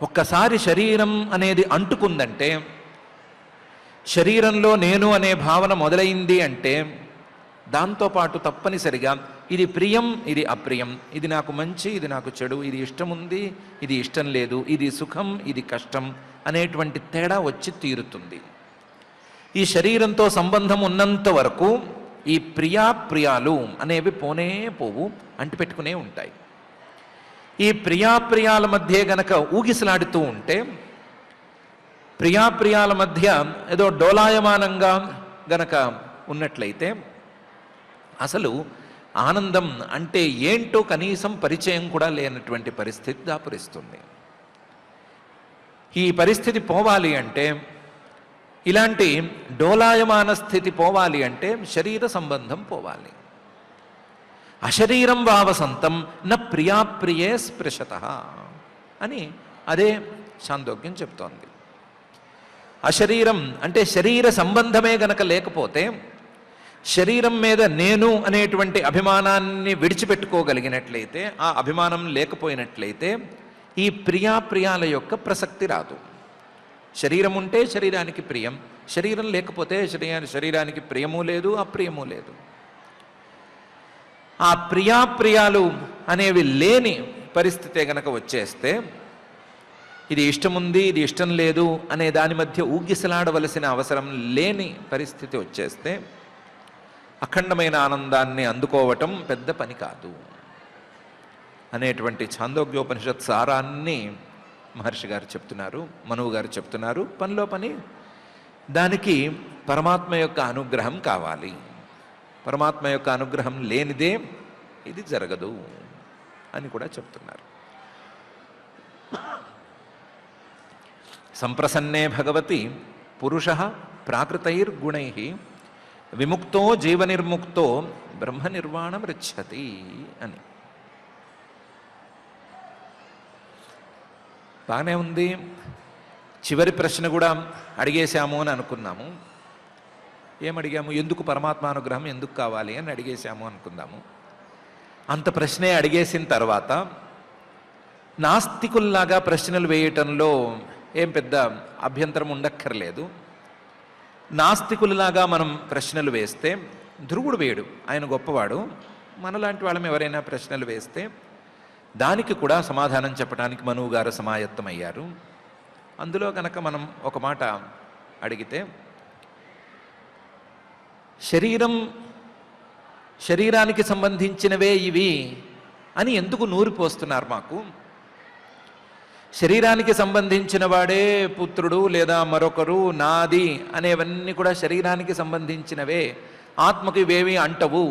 ఒక్కసారి శరీరం అనేది అంటుకుందంటే, శరీరంలో నేను అనే భావన మొదలైంది అంటే దాంతోపాటు తప్పనిసరిగా ఇది ప్రియం, ఇది అప్రియం, ఇది నాకు మంచి, ఇది నాకు చెడు, ఇది ఇష్టం ఉంది, ఇది ఇష్టం లేదు, ఇది సుఖం, ఇది కష్టం అనేటువంటి తేడా వచ్చి తీరుతుంది. ఈ శరీరంతో సంబంధం ఉన్నంత వరకు ఈ ప్రియాప్రియాలు అనేవి పోనే పోవు, అంటిపెట్టుకునే ఉంటాయి. ఈ ప్రియాప్రియాల మధ్య గనక ఊగిసలాడుతూ ఉంటే, ప్రియాప్రియాల మధ్య ఏదో డోలాయమానంగా గనక ఉన్నట్లయితే అసలు ఆనందం అంటే ఏంటో కనీసం పరిచయం కూడా లేనటువంటి పరిస్థితి దాపురిస్తుంది. ఈ పరిస్థితి పోవాలి అంటే ఇలాంటి డోలాయమాన స్థితి పోవాలి అంటే శరీర సంబంధం పోవాలి. అశరీరం వావసంతం న ప్రియాప్రియే స్పృశత అని అదే ఛాందోగ్యం చెప్తోంది. అశరీరం అంటే శరీర సంబంధమే గనక లేకపోతే, శరీరం మీద నేను అనేటువంటి అభిమానాన్ని విడిచిపెట్టుకోగలిగినట్లయితే, ఆ అభిమానం లేకపోయినట్లయితే ఈ ప్రియాప్రియాల యొక్క ప్రసక్తి రాదు. శరీరం ఉంటే శరీరానికి ప్రియం, శరీరం లేకపోతే శరీరానికి ప్రియము లేదు, అప్రియము లేదు. ఆ ప్రియాప్రియాలు అనేవి లేని పరిస్థితే గనక వచ్చేస్తే, ఇది ఇష్టముంది ఇది ఇష్టం లేదు అనే దాని మధ్య ఊగిసలాడవలసిన అవసరం లేని పరిస్థితి వచ్చేస్తే అఖండమైన ఆనందాన్ని అందుకోవటం పెద్ద పని కాదు అనేటువంటి ఛాందోగ్యోపనిషత్ సారాన్ని మహర్షి గారు చెప్తున్నారు, మనువు గారు చెప్తున్నారు. పనిలో పని దానికి పరమాత్మ యొక్క అనుగ్రహం కావాలి. పరమాత్మ యొక్క అనుగ్రహం లేనిదే ఇది జరగదు అని కూడా చెప్తున్నారు. సంప్రసన్నే భగవతి పురుష ప్రాకృతైర్గుణై విముక్తో జీవనిర్ముక్తో బ్రహ్మనిర్వాణమృచ్చతి అని. బాగానే ఉంది. చివరి ప్రశ్న కూడా అడిగేశాము అని అనుకున్నాము. ఏమడిగాము? ఎందుకు పరమాత్మానుగ్రహం ఎందుకు కావాలి అని అడిగేశాము అనుకుందాము. అంత ప్రశ్నే అడిగేసిన తర్వాత నాస్తికుల్లాగా ప్రశ్నలు వేయటంలో ఏం పెద్ద అభ్యంతరం ఉండక్కర్లేదు. నాస్తికులలాగా మనం ప్రశ్నలు వేస్తే, ధ్రువుడు వేయడు, ఆయన గొప్పవాడు, మనలాంటి వాళ్ళం ఎవరైనా ప్రశ్నలు వేస్తే దానికి కూడా సమాధానం చెప్పడానికి మనువు గారు సమాయత్తమయ్యారు. అందులో కనుక మనం ఒక మాట అడిగితే, శరీరానికి సంబంధించినవే ఇవి అని ఎందుకు నూరిపోస్తున్నారు మాకు? శరీరానికి సంబంధించిన వాడే పుత్రుడు లేదా మరొకరు, నాది అనేవన్నీ కూడా శరీరానికి సంబంధించినవే, ఆత్మకు ఇవేవి అంటవు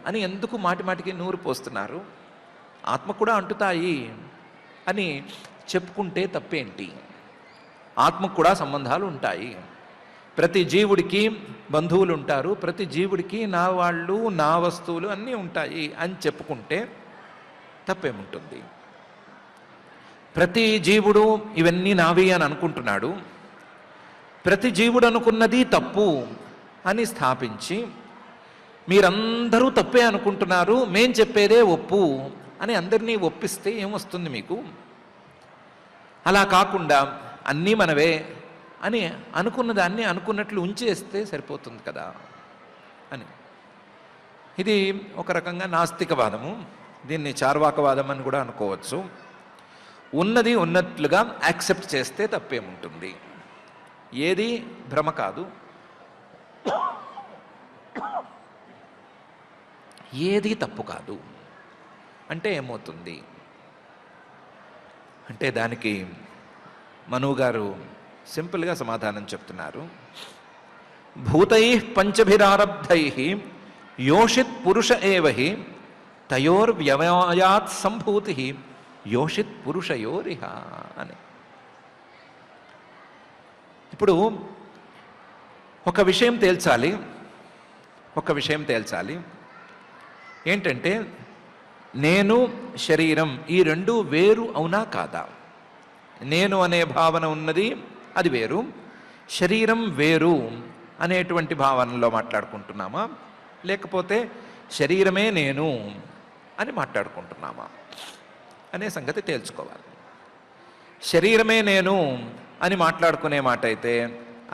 అని ఎందుకు మాటిమాటికి నూరిపోస్తున్నారు? ఆత్మ కూడా అంటుతాయి అని చెప్పుకుంటే తప్పేంటి? ఆత్మకు కూడా సంబంధాలు ఉంటాయి. ప్రతి జీవుడికి బంధువులు ఉంటారు, ప్రతి జీవుడికి నా వాళ్ళు నా వస్తువులు అన్నీ ఉంటాయి అని చెప్పుకుంటే తప్పేముంటుంది? ప్రతి జీవుడు ఇవన్నీ నావి అని అనుకుంటున్నాడు. ప్రతి జీవుడు అనుకున్నది తప్పు అని స్థాపించి, మీరందరూ తప్పే అనుకుంటున్నారు, మేం చెప్పేదే ఒప్పు అని అందరినీ ఒప్పిస్తే ఏమొస్తుంది మీకు? అలా కాకుండా అన్నీ మనవే అని అనుకున్న దాన్ని అనుకున్నట్లు ఉంచేస్తే సరిపోతుంది కదా అని. ఇది ఒక రకంగా నాస్తికవాదము. దీన్ని చార్వాకవాదం అని కూడా అనుకోవచ్చు. ఉన్నది ఉన్నట్లుగా యాక్సెప్ట్ చేస్తే తప్పేముంటుంది? ఏది భ్రమ కాదు, ఏది తప్పు కాదు అంటే ఏమవుతుంది అంటే, దానికి మనువు గారు సింపుల్గా సమాధానం చెప్తున్నారు. భూతై పంచభిరారబ్ధై యోషిత్ పురుష ఏవహి తయోర్వ్యవయాత్ సంభూతి యోషిత్ పురుషయోరిహ అని. ఇప్పుడు ఒక విషయం తేల్చాలి. ఏంటంటే, నేను శరీరం ఈ రెండు వేరు అవునా కాదా? నేను అనే భావన ఉన్నది, అది వేరు. శరీరం వేరు అనేటువంటి భావనలో మాట్లాడుకుంటున్నామా, లేకపోతే శరీరమే నేను అని మాట్లాడుకుంటున్నామా అనే సంగతి తేల్చుకోవాలి. శరీరమే నేను అని మాట్లాడుకునే మాట అయితే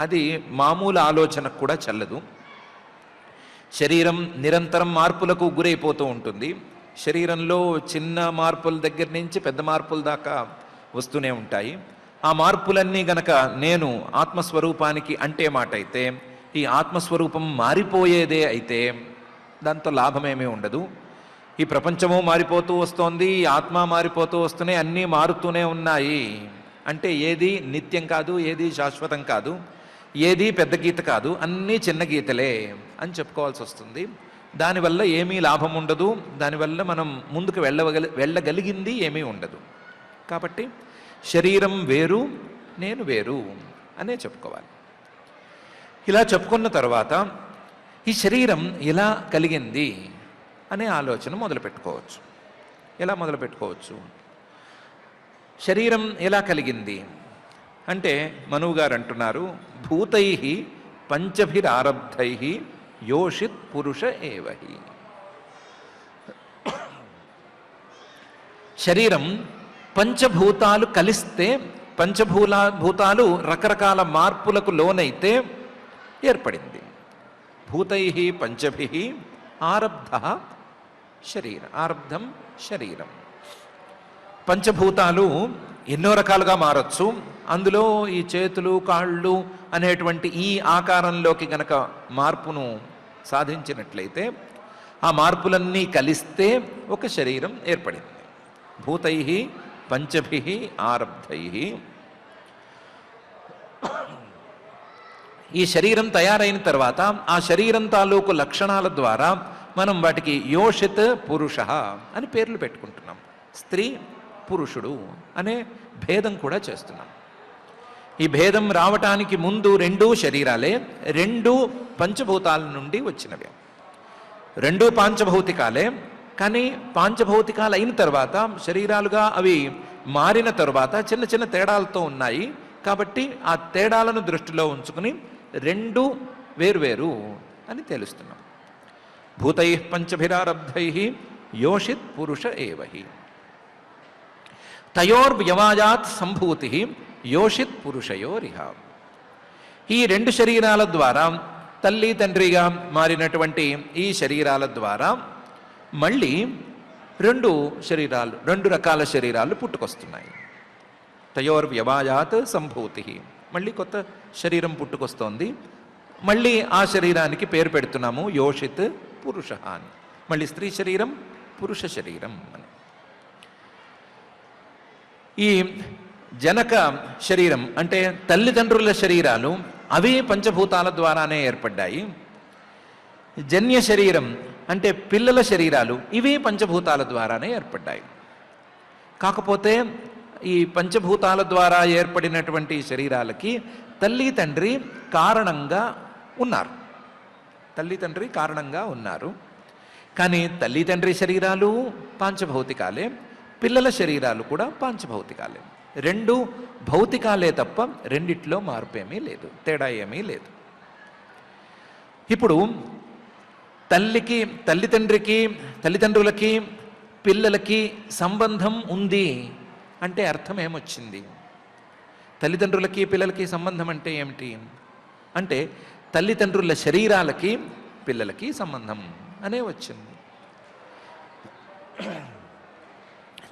అది మామూలు ఆలోచనకు కూడా చెల్లదు. శరీరం నిరంతరం మార్పులకు గురైపోతూ ఉంటుంది. శరీరంలో చిన్న మార్పుల దగ్గర నుంచి పెద్ద మార్పుల దాకా వస్తూనే ఉంటాయి. ఆ మార్పులన్నీ గనక నేను ఆత్మస్వరూపానికి అంటే మాట అయితే, ఈ ఆత్మస్వరూపం మారిపోయేదే అయితే దాంతో లాభమేమీ ఉండదు. ఈ ప్రపంచము మారిపోతూ వస్తోంది, ఆత్మ మారిపోతూ వస్తున్నాయి, అన్నీ మారుతూనే ఉన్నాయి అంటే ఏది నిత్యం కాదు, ఏది శాశ్వతం కాదు, ఏది పెద్ద గీత కాదు, అన్నీ చిన్న గీతలే అని చెప్పుకోవాల్సి వస్తుంది. దానివల్ల ఏమీ లాభం ఉండదు, దానివల్ల మనం ముందుకు వెళ్ళగలిగింది ఏమీ ఉండదు. కాబట్టి శరీరం వేరు, నేను వేరు అనే చెప్పుకోవాలి. ఇలా చెప్పుకున్న తర్వాత ఈ శరీరం ఎలా కలిగింది అనే ఆలోచన మొదలుపెట్టుకోవచ్చు. ఎలా మొదలుపెట్టుకోవచ్చు? శరీరం ఎలా కలిగింది అంటే మనువు గారు అంటున్నారు, భూతై పంచభిరారబ్ధై యోషిత్ పురుష ఏవహి. శరీరం పంచభూతాలు కలిస్తే, భూతాలు రకరకాల మార్పులకు లోనైతే ఏర్పడింది. భూతై పంచభి ఆరబ్ధం శరీరం. పంచభూతాలు ఎన్నో రకాలుగా మారచ్చు. అందులో ఈ చేతులు కాళ్ళు అనేటువంటి ఈ ఆకారంలోకి గనక మార్పును సాధించినట్లయితే ఆ మార్పులన్నీ కలిస్తే ఒక శరీరం ఏర్పడింది. భూతై పంచభి ఆరబ్ధై. ఈ శరీరం తయారైన తర్వాత ఆ శరీరం తాలూకు లక్షణాల ద్వారా మనం వాటికి యోషిత్ పురుష అని పేర్లు పెట్టుకుంటున్నాం. స్త్రీ పురుషుడు అనే భేదం కూడా చేస్తున్నాం. ఈ భేదం రావటానికి ముందు రెండూ శరీరాలే, రెండూ పంచభూతాల నుండి వచ్చినవే. రెండూ పాంచభౌతికాలే. కానీ పాంచభౌతికాలు అయిన తర్వాత శరీరాలుగా అవి మారిన తర్వాత చిన్న చిన్న తేడాలతో ఉన్నాయి. కాబట్టి ఆ తేడాలను దృష్టిలో ఉంచుకుని రెండు వేర్వేరు అని తెలుస్తున్నాం. భూతై పంచభిరారబ్ధై యోషిత్ పురుష ఏవహి. తయోర్వ్యవాయాత్ సంభూతి యోషిత్ పురుషయోరిహ. ఈ రెండు శరీరాల ద్వారా, తల్లి తండ్రిగా మారినటువంటి ఈ శరీరాల ద్వారా మళ్ళీ రెండు రకాల శరీరాలు పుట్టుకొస్తున్నాయి. తయోర్వ్యవాయాత్ సంభూతి, మళ్ళీ కొత్త శరీరం పుట్టుకొస్తోంది. మళ్ళీ ఆ శరీరానికి పేరు పెడుతున్నాము యోషిత్ పురుష అని. మళ్ళీ స్త్రీ శరీరం, పురుష శరీరం అని. ఈ జనక శరీరం అంటే తల్లిదండ్రుల శరీరాలు, అవి పంచభూతాల ద్వారానే ఏర్పడ్డాయి. జన్య శరీరం అంటే పిల్లల శరీరాలు, ఇవి పంచభూతాల ద్వారానే ఏర్పడ్డాయి. కాకపోతే ఈ పంచభూతాల ద్వారా ఏర్పడినటువంటి శరీరాలకి తల్లి తండ్రి కారణంగా ఉన్నారు. కానీ తల్లి తండ్రి శరీరాలు పాంచభౌతికాలే, పిల్లల శరీరాలు కూడా పాంచభౌతికాలే. రెండు భౌతికాలే తప్ప రెండిట్లో మార్పేమీ లేదు, తేడా ఏమీ లేదు. ఇప్పుడు తల్లిదండ్రులకి పిల్లలకి సంబంధం ఉంది అంటే అర్థం ఏమొచ్చింది? తల్లిదండ్రులకి పిల్లలకి సంబంధం అంటే ఏమిటి అంటే తల్లిదండ్రుల శరీరాలకి పిల్లలకి సంబంధం అనే వచ్చింది.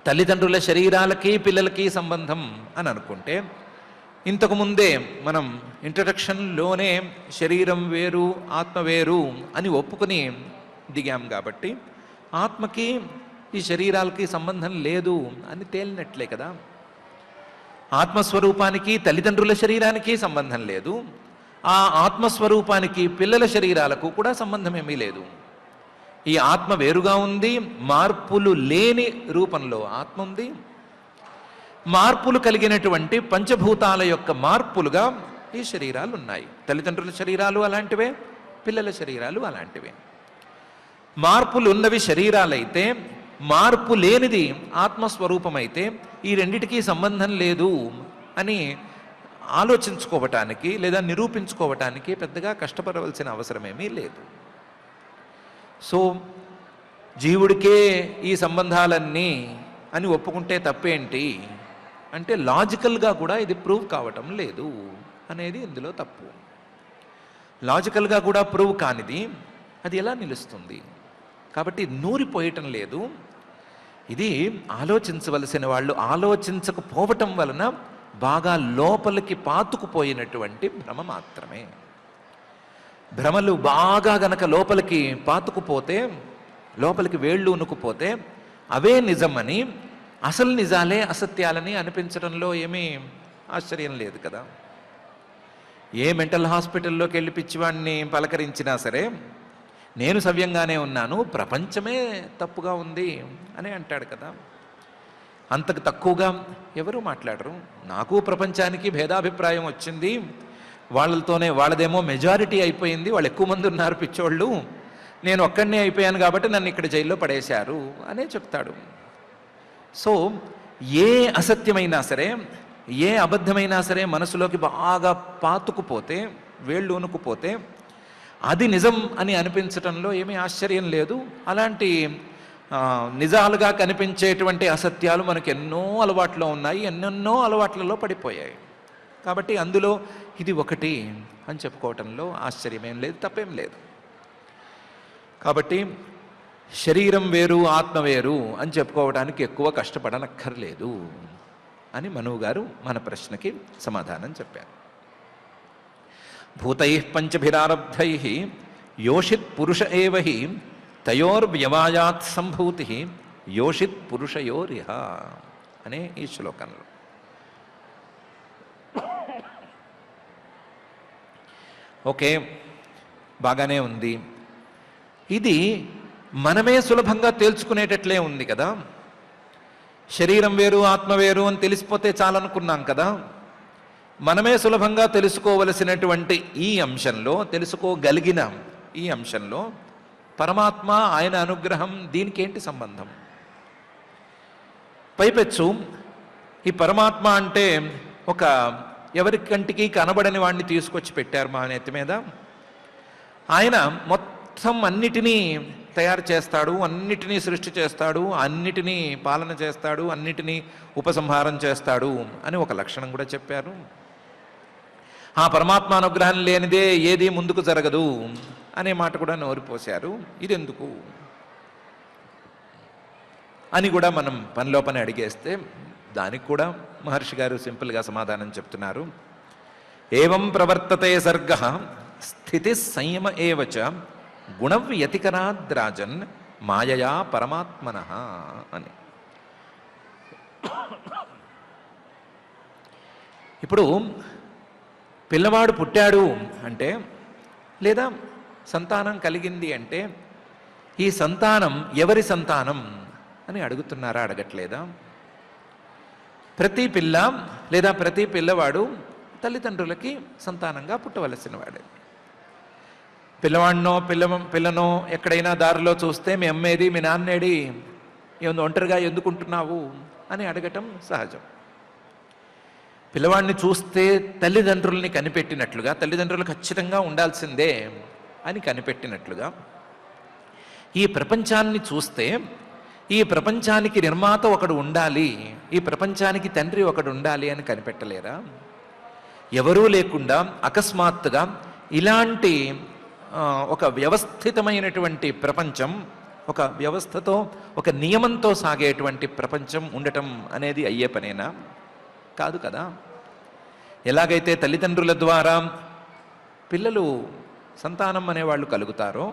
తల్లిదండ్రుల శరీరాలకి పిల్లలకి సంబంధం అని అనుకుంటే, ఇంతకుముందే మనం ఇంట్రడక్షన్లోనే శరీరం వేరు ఆత్మ వేరు అని ఒప్పుకొని దిగాం. కాబట్టి ఆత్మకి ఈ శరీరాలకి సంబంధం లేదు అని తేలినట్లే కదా. ఆత్మస్వరూపానికి తల్లిదండ్రుల శరీరానికి సంబంధం లేదు, ఆ ఆత్మస్వరూపానికి పిల్లల శరీరాలకు కూడా సంబంధం ఏమీ లేదు. ఈ ఆత్మ వేరుగా ఉంది, మార్పులు లేని రూపంలో ఆత్మ ఉంది. మార్పులు కలిగినటువంటి పంచభూతాల యొక్క మార్పులుగా ఈ శరీరాలు ఉన్నాయి. తల్లిదండ్రుల శరీరాలు అలాంటివే, పిల్లల శరీరాలు అలాంటివే. మార్పులు ఉన్నవి శరీరాలైతే, మార్పు లేనిది ఆత్మస్వరూపమైతే ఈ రెండిటికీ సంబంధం లేదు అని ఆలోచించుకోవటానికి లేదా నిరూపించుకోవటానికి పెద్దగా కష్టపడవలసిన అవసరమేమీ లేదు. సో జీవుడికే ఈ సంబంధాలన్నీ అని ఒప్పుకుంటే తప్పేంటి అంటే లాజికల్గా కూడా ఇది ప్రూవ్ కావటం లేదు అనేది ఇందులో తప్పు. లాజికల్గా కూడా ప్రూవ్ కానిది అది ఎలా నిలుస్తుంది? కాబట్టి నూరిపోయటం లేదు. ఇది ఆలోచించవలసిన వాళ్ళు ఆలోచించకపోవటం వలన బాగా లోపలికి పాతుకుపోయినటువంటి భ్రమ మాత్రమే. భ్రమలు బాగా గనక లోపలికి పాతుకుపోతే, లోపలికి వేళ్ళు ఉనుకుపోతే అవే నిజమని, అసలు నిజాలే అసత్యాలని అనిపించడంలో ఏమీ ఆశ్చర్యం లేదు కదా. ఏ మెంటల్ హాస్పిటల్లోకి వెళ్ళి పిచ్చివాడిని పలకరించినా సరే నేను సవ్యంగానే ఉన్నాను, ప్రపంచమే తప్పుగా ఉంది అని అంటాడు కదా. అంతకు తక్కువగా ఎవరు మాట్లాడరు. నాకు ప్రపంచానికి భేదాభిప్రాయం వచ్చింది, వాళ్ళదేమో మెజారిటీ అయిపోయింది, వాళ్ళు ఎక్కువ మంది ఉన్నారు పిచ్చోళ్ళు, నేను ఒక్కడినే అయిపోయాను కాబట్టి నన్ను ఇక్కడ జైల్లో పడేశారు అనే చెప్తాడు. సో ఏ అసత్యమైనా సరే, ఏ అబద్ధమైనా సరే మనసులోకి బాగా పాతుకుపోతే, వేళ్ళూనుకుపోతే అది నిజం అని అనిపించటంలో ఏమీ ఆశ్చర్యం లేదు. అలాంటి నిజాలుగా కనిపించేటువంటి అసత్యాలు మనకు ఎన్నో అలవాట్లో ఉన్నాయి, ఎన్నెన్నో అలవాట్లలో పడిపోయాయి. కాబట్టి అందులో ఇది ఒకటి అని చెప్పుకోవటంలో ఆశ్చర్యమేం లేదు, తప్పేం లేదు. కాబట్టి శరీరం వేరు ఆత్మ వేరు అని చెప్పుకోవడానికి ఎక్కువ కష్టపడనక్కర్లేదు అని మనువు గారు మన ప్రశ్నకి సమాధానం చెప్పారు. భూతై పంచభిరారబ్ధై యోషిత్ పురుష ఏవ హి తయోర్వ్యవాయాత్ సంభూతి యోషిత్ పురుషయోరిహ అనే ఈ శ్లోకంలో. ఓకే, బాగానే ఉంది. ఇది మనమే సులభంగా తేల్చుకునేటట్లే ఉంది కదా. శరీరం వేరు ఆత్మ వేరు అని తెలిసిపోతే చాలనుకున్నాం కదా. మనమే సులభంగా తెలుసుకోవలసినటువంటి ఈ అంశంలో, తెలుసుకోగలిగిన ఈ అంశంలో పరమాత్మ, ఆయన అనుగ్రహం, దీనికి ఏంటి సంబంధం? పైపెచ్చు ఈ పరమాత్మ అంటే ఒక ఎవరి కంటికి కనబడని వాడిని తీసుకొచ్చి పెట్టారు మా నెత్తి మీద. ఆయన మొత్తం అన్నిటినీ తయారు చేస్తాడు, అన్నిటినీ సృష్టి చేస్తాడు, అన్నిటినీ పాలన చేస్తాడు, అన్నిటినీ ఉపసంహారం చేస్తాడు అని ఒక లక్షణం కూడా చెప్పారు. ఆ పరమాత్మ అనుగ్రహం లేనిదే ఏది ముందుకు జరగదు అనే మాట కూడా నోరిపోశారు. ఇదెందుకు అని కూడా మనం పనిలో పని అడిగేస్తే దానికి కూడా మహర్షి గారు సింపుల్గా సమాధానం చెప్తున్నారు. ఏవం ప్రవర్తతే సర్గ స్థితి సంయమ ఏవచ గుణవ్యతికరాద్రాజన్ మాయయా పరమాత్మనః అని. ఇప్పుడు పిల్లవాడు పుట్టాడు అంటే, లేదా సంతానం కలిగింది అంటే, ఈ సంతానం ఎవరి సంతానం అని అడుగుతున్నారా, అడగట్లేదా? ప్రతి పిల్ల లేదా ప్రతి పిల్లవాడు తల్లిదండ్రులకి సంతానంగా పుట్టవలసిన వాడే. పిల్లవాడినో పిల్లను ఎక్కడైనా దారిలో చూస్తే మీ అమ్మేది, మీ నాన్నేడి, ఏమో ఒంటరిగా ఎందుకుంటున్నావు అని అడగటం సహజం. పిల్లవాడిని చూస్తే తల్లిదండ్రుల్ని కనిపెట్టినట్లుగా, తల్లిదండ్రులు ఖచ్చితంగా ఉండాల్సిందే అని కనిపెట్టినట్లుగా, ఈ ప్రపంచాన్ని చూస్తే ఈ ప్రపంచానికి నిర్మాత ఒకడు ఉండాలి, ఈ ప్రపంచానికి తండ్రి ఒకడు ఉండాలి అని కనిపెట్టలేరా? ఎవరూ లేకుండా అకస్మాత్తుగా ఇలాంటి ఒక వ్యవస్థితమైనటువంటి ప్రపంచం, ఒక వ్యవస్థతో, ఒక నియమంతో సాగేటువంటి ప్రపంచం ఉండటం అనేది అయ్యే పనేనా? కాదు కదా. ఎలాగైతే తల్లిదండ్రుల ద్వారా పిల్లలు, సంతానం అనేవాళ్ళు కలుగుతారో,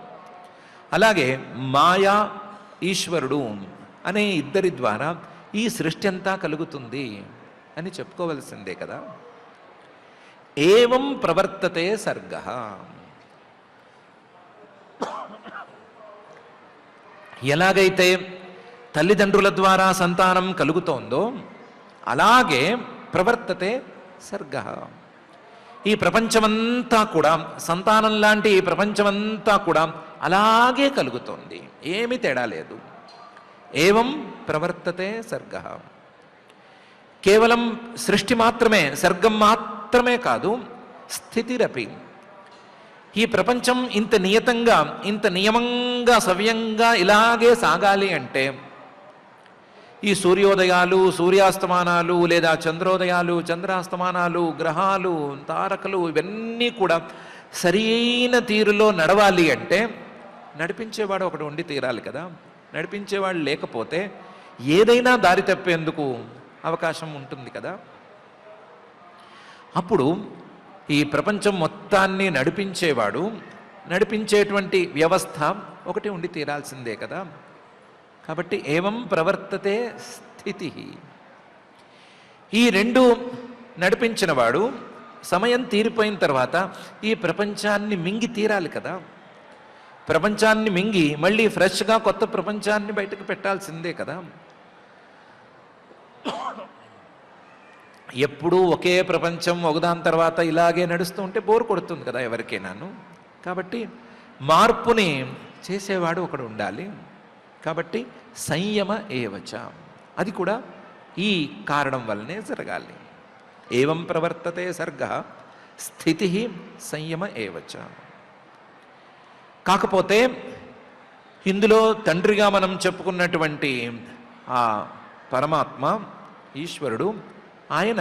అలాగే మాయా ఈశ్వరుడు అనే ఇద్దరి ద్వారా ఈ సృష్టి అంతా కలుగుతుంది అని చెప్పుకోవలసిందే కదా. ఏవం ప్రవర్తతే సర్గ. ఎలాగైతే తల్లిదండ్రుల ద్వారా సంతానం కలుగుతోందో అలాగే ప్రవర్తతే సర్గ. ఈ ప్రపంచమంతా కూడా, సంతానం లాంటి ఈ ప్రపంచమంతా కూడా అలాగే కలుగుతోంది, ఏమీ తేడా లేదు. ఏవం ప్రవర్తతే సర్గ. కేవలం సృష్టి మాత్రమే, సర్గం మాత్రమే కాదు, స్థితిరపి. ఈ ప్రపంచం ఇంత నియతంగా, ఇంత నియమంగా, సవ్యంగా ఇలాగే సాగాలి అంటే ఈ సూర్యోదయాలు, సూర్యాస్తమానాలు, లేదా చంద్రోదయాలు, చంద్రాస్తమానాలు, గ్రహాలు, తారకలు, ఇవన్నీ కూడా సరైన తీరులో నడవాలి అంటే నడిపించేవాడు ఒకడు ఉండి తీరాలి కదా. నడిపించేవాడు లేకపోతే ఏదైనా దారి తప్పేందుకు అవకాశం ఉంటుంది కదా. అప్పుడు ఈ ప్రపంచం మొత్తాన్ని నడిపించేవాడు, నడిపించేటువంటి వ్యవస్థ ఒకటి ఉండి తీరాల్సిందే కదా. కాబట్టి ఏవం ప్రవర్తతే స్థితి. ఈ రెండు నడిపించినవాడు సమయం తీరిపోయిన తర్వాత ఈ ప్రపంచాన్ని మింగి తీరాలి కదా. ప్రపంచాన్ని మింగి మళ్ళీ ఫ్రెష్గా కొత్త ప్రపంచాన్ని బయటకు పెట్టాల్సిందే కదా. ఎప్పుడూ ఒకే ప్రపంచం ఒకదాని తర్వాత ఇలాగే నడుస్తూ ఉంటే బోర్ కొడుతుంది కదా ఎవరికైనాను. కాబట్టి మార్పుని చేసేవాడు ఒకడు ఉండాలి. కాబట్టి సంయమ ఏవచ, అది కూడా ఈ కారణం వల్లనే జరగాలి. ఏవం ప్రవర్తతే సర్గ స్థితి సంయమ ఏవచ. కాకపోతే ఇందులో తండ్రిగా మనం చెప్పుకున్నటువంటి ఆ పరమాత్మ ఈశ్వరుడు, ఆయన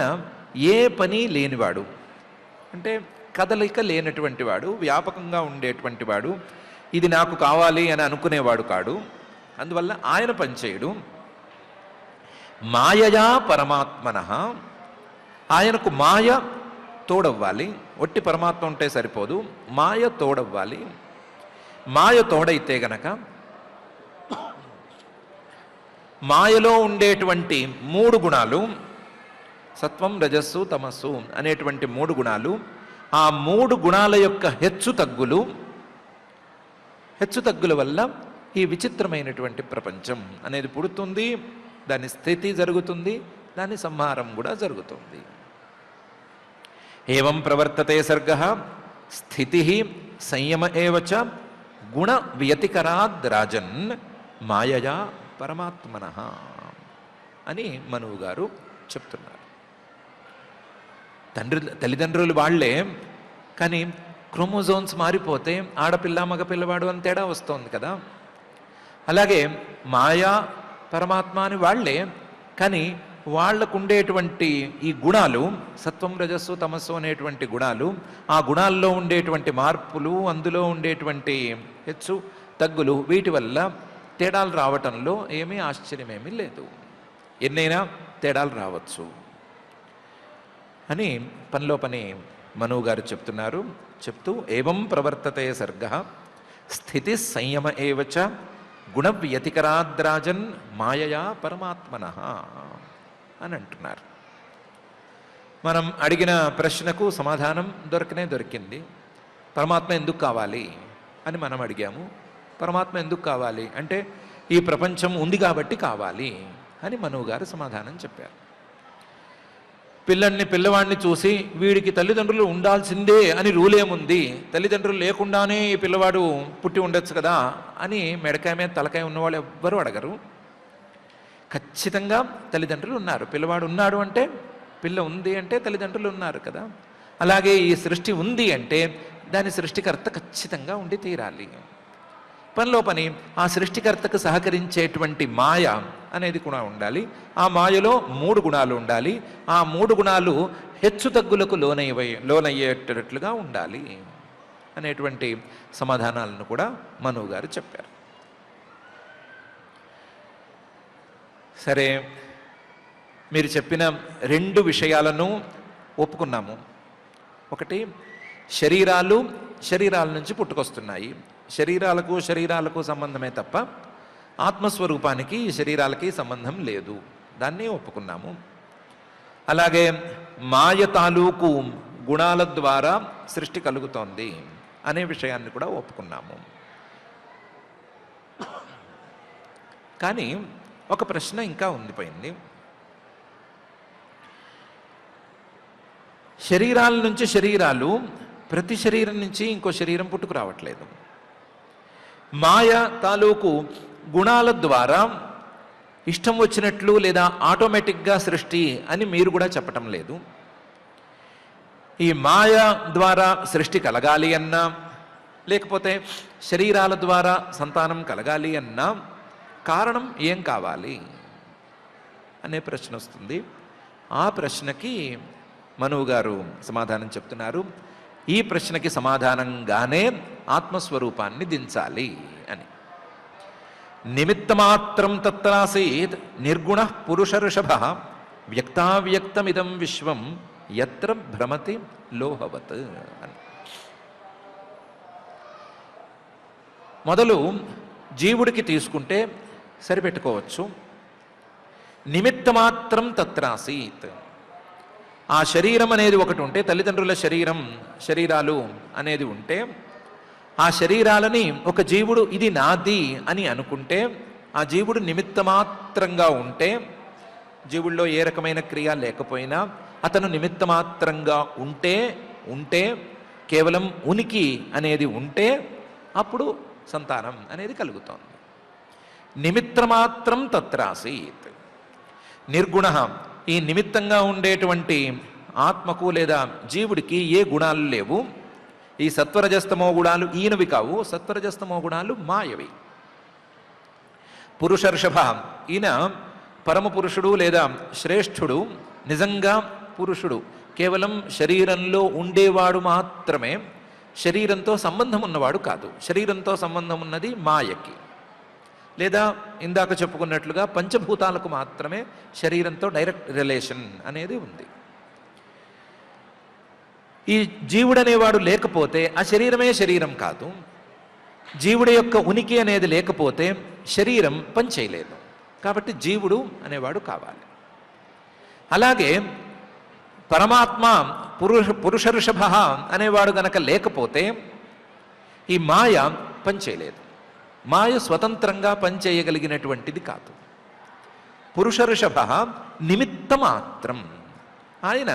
ఏ పని లేనివాడు, అంటే కదలిక లేనటువంటి వాడు, వ్యాపకంగా ఉండేటువంటి వాడు, ఇది నాకు కావాలి అని అనుకునేవాడు కాడు. అందువల్ల ఆయన పనిచేయడు. మాయయా పరమాత్మనః, ఆయనకు మాయ తోడవ్వాలి. ఒట్టి పరమాత్మ ఉంటే సరిపోదు, మాయ తోడవ్వాలి. మాయ తోడైతే గనక మాయలో ఉండేటువంటి 3 గుణాలు, సత్వం రజస్సు తమస్సు అనేటువంటి 3 గుణాలు, ఆ 3 గుణాల యొక్క హెచ్చుతగ్గుల వల్ల ఈ విచిత్రమైనటువంటి ప్రపంచం అనేది పుడుతుంది. దాని స్థితి జరుగుతుంది, దాని సంహారం కూడా జరుగుతుంది. ఏవం ప్రవర్తతే సర్గ స్థితి సంయమ ఏవచ గుణ వ్యతికరాద్ రాజన్ మాయయా పరమాత్మనః అని మనువు గారు చెప్తున్నారు. తల్లిదండ్రులు వాళ్లే, కానీ క్రోమోజోన్స్ మారిపోతే ఆడపిల్ల మగపిల్లవాడు అని తేడా వస్తుంది కదా. అలాగే మాయా పరమాత్మ అని వాళ్లే, కానీ వాళ్లకు ఉండేటువంటి ఈ గుణాలు, సత్వం రజస్సు తమస్సు అనేటువంటి గుణాలు, ఆ గుణాల్లో ఉండేటువంటి మార్పులు, అందులో ఉండేటువంటి హెచ్చు తగ్గులు, వీటి వల్ల తేడాలు రావటంలో ఏమీ ఆశ్చర్యమేమీ లేదు. ఎన్నైనా తేడాలు రావచ్చు అని పనిలో పని మనువు గారు చెప్తున్నారు. చెప్తూ ఏవం ప్రవర్తతే సర్గ స్థితి సంయమ ఏవచ గుణ వ్యతికరాద్రాజన్ మాయయా పరమాత్మనః అని అంటున్నారు. మనం అడిగిన ప్రశ్నకు సమాధానం దొరికింది. పరమాత్మ ఎందుకు కావాలి అని మనం అడిగాము. పరమాత్మ ఎందుకు కావాలి అంటే ఈ ప్రపంచం ఉంది కాబట్టి కావాలి అని మనువు గారు సమాధానం చెప్పారు. పిల్లవాడిని చూసి వీడికి తల్లిదండ్రులు ఉండాల్సిందే అని రూల్ ఏముంది, తల్లిదండ్రులు లేకుండానే ఈ పిల్లవాడు పుట్టి ఉండొచ్చు కదా అని మెడకాయ మీద తలకాయ ఉన్నవాళ్ళు ఎవ్వరూ అడగరు. ఖచ్చితంగా తల్లిదండ్రులు ఉన్నారు. పిల్లవాడు ఉన్నాడు అంటే, పిల్ల ఉంది అంటే తల్లిదండ్రులు ఉన్నారు కదా. అలాగే ఈ సృష్టి ఉంది అంటే దాని సృష్టికర్త ఖచ్చితంగా ఉండి తీరాలి. పనిలో పని ఆ సృష్టికర్తకు సహకరించేటువంటి మాయ అనేది కూడా ఉండాలి. ఆ మాయలో 3 గుణాలు ఉండాలి. ఆ 3 గుణాలు హెచ్చు తగ్గులకు లోనయ్యేటట్లుగా ఉండాలి అనేటువంటి సమాధానాలను కూడా మనువు గారు చెప్పారు. సరే, మీరు చెప్పిన 2 విషయాలను ఒప్పుకున్నాము. ఒకటి, శరీరాల నుంచి పుట్టుకొస్తున్నాయి. శరీరాలకు సంబంధమే తప్ప ఆత్మస్వరూపానికి శరీరాలకి సంబంధం లేదు, దాన్ని ఒప్పుకున్నాము. అలాగే మాయ తాలూకు గుణాల ద్వారా సృష్టి కలుగుతోంది అనే విషయాన్ని కూడా ఒప్పుకున్నాము. కానీ ఒక ప్రశ్న ఇంకా ఉండిపోయింది. శరీరాల నుంచి శరీరాలు, ప్రతి శరీరం నుంచి ఇంకో శరీరం పుట్టుకు రావట్లేదు. మాయ తాలూకు గుణాల ద్వారా ఇష్టం వచ్చినట్లు లేదా ఆటోమేటిక్గా సృష్టి అని మీరు కూడా చెప్పటం లేదు. ఈ మాయ ద్వారా సృష్టి కలగాలి అన్నా, లేకపోతే శరీరాల ద్వారా సంతానం కలగాలి అన్నా కారణం ఏం కావాలి అనే ప్రశ్న వస్తుంది. ఆ ప్రశ్నకి మనువు గారు సమాధానం చెప్తున్నారు. ఈ ప్రశ్నకి సమాధానంగానే ఆత్మస్వరూపాన్ని దించాలి అని. నిమిత్తమాత్రం తత్రాసీత్ నిర్గుణ పురుష ఋషభ వ్యక్తావ్యక్తమిదం విశ్వం యత్ర భ్రమతి లోహవత్ అని. మొదలు జీవుడికి తీసుకుంటే సరిపెట్టుకోవచ్చు. నిమిత్తమాత్రం తత్రాసీత్, ఆ శరీరం అనేది ఒకటి ఉంటే, తల్లిదండ్రుల శరీరాలు అనేది ఉంటే, ఆ శరీరాలని ఒక జీవుడు ఇది నాది అని అనుకుంటే, ఆ జీవుడు నిమిత్తమాత్రంగా ఉంటే జీవుల్లో ఏ రకమైన క్రియ లేకపోయినా అతను నిమిత్తమాత్రంగా ఉంటే కేవలం ఉనికి అనేది ఉంటే అప్పుడు సంతానం అనేది కలుగుతోంది. నిమిత్తమాత్రం తత్రాసీత్. నిర్గుణ, ఈ నిమిత్తంగా ఉండేటువంటి ఆత్మకు లేదా జీవుడికి ఏ గుణాలు లేవు. ఈ సత్వరజస్తమో గుణాలు ఈయనవి కావు, సత్వరజస్తమో గుణాలు మాయవి. పురుషర్షభ, ఈయన పరమపురుషుడు లేదా శ్రేష్ఠుడు, నిజంగా పురుషుడు, కేవలం శరీరంలో ఉండేవాడు మాత్రమే, శరీరంతో సంబంధం ఉన్నవాడు కాదు. శరీరంతో సంబంధం ఉన్నది మాయకి, లేదా ఇందాక చెప్పుకున్నట్లుగా పంచభూతాలకు మాత్రమే శరీరంతో డైరెక్ట్ రిలేషన్ అనేది ఉంది. ఈ జీవుడనేవాడు లేకపోతే ఆ శరీరమే శరీరం కాదు. జీవుడి యొక్క ఉనికి అనేది లేకపోతే శరీరం పనిచేయలేదు. కాబట్టి జీవుడు అనేవాడు కావాలి. అలాగే పరమాత్మ పురుషర్షభ అనేవాడు గనక లేకపోతే ఈ మాయ పనిచేయలేదు. మాయ స్వతంత్రంగా పనిచేయగలిగినటువంటిది కాదు. పురుషర్షభ నిమిత్తమాత్రం, ఆయన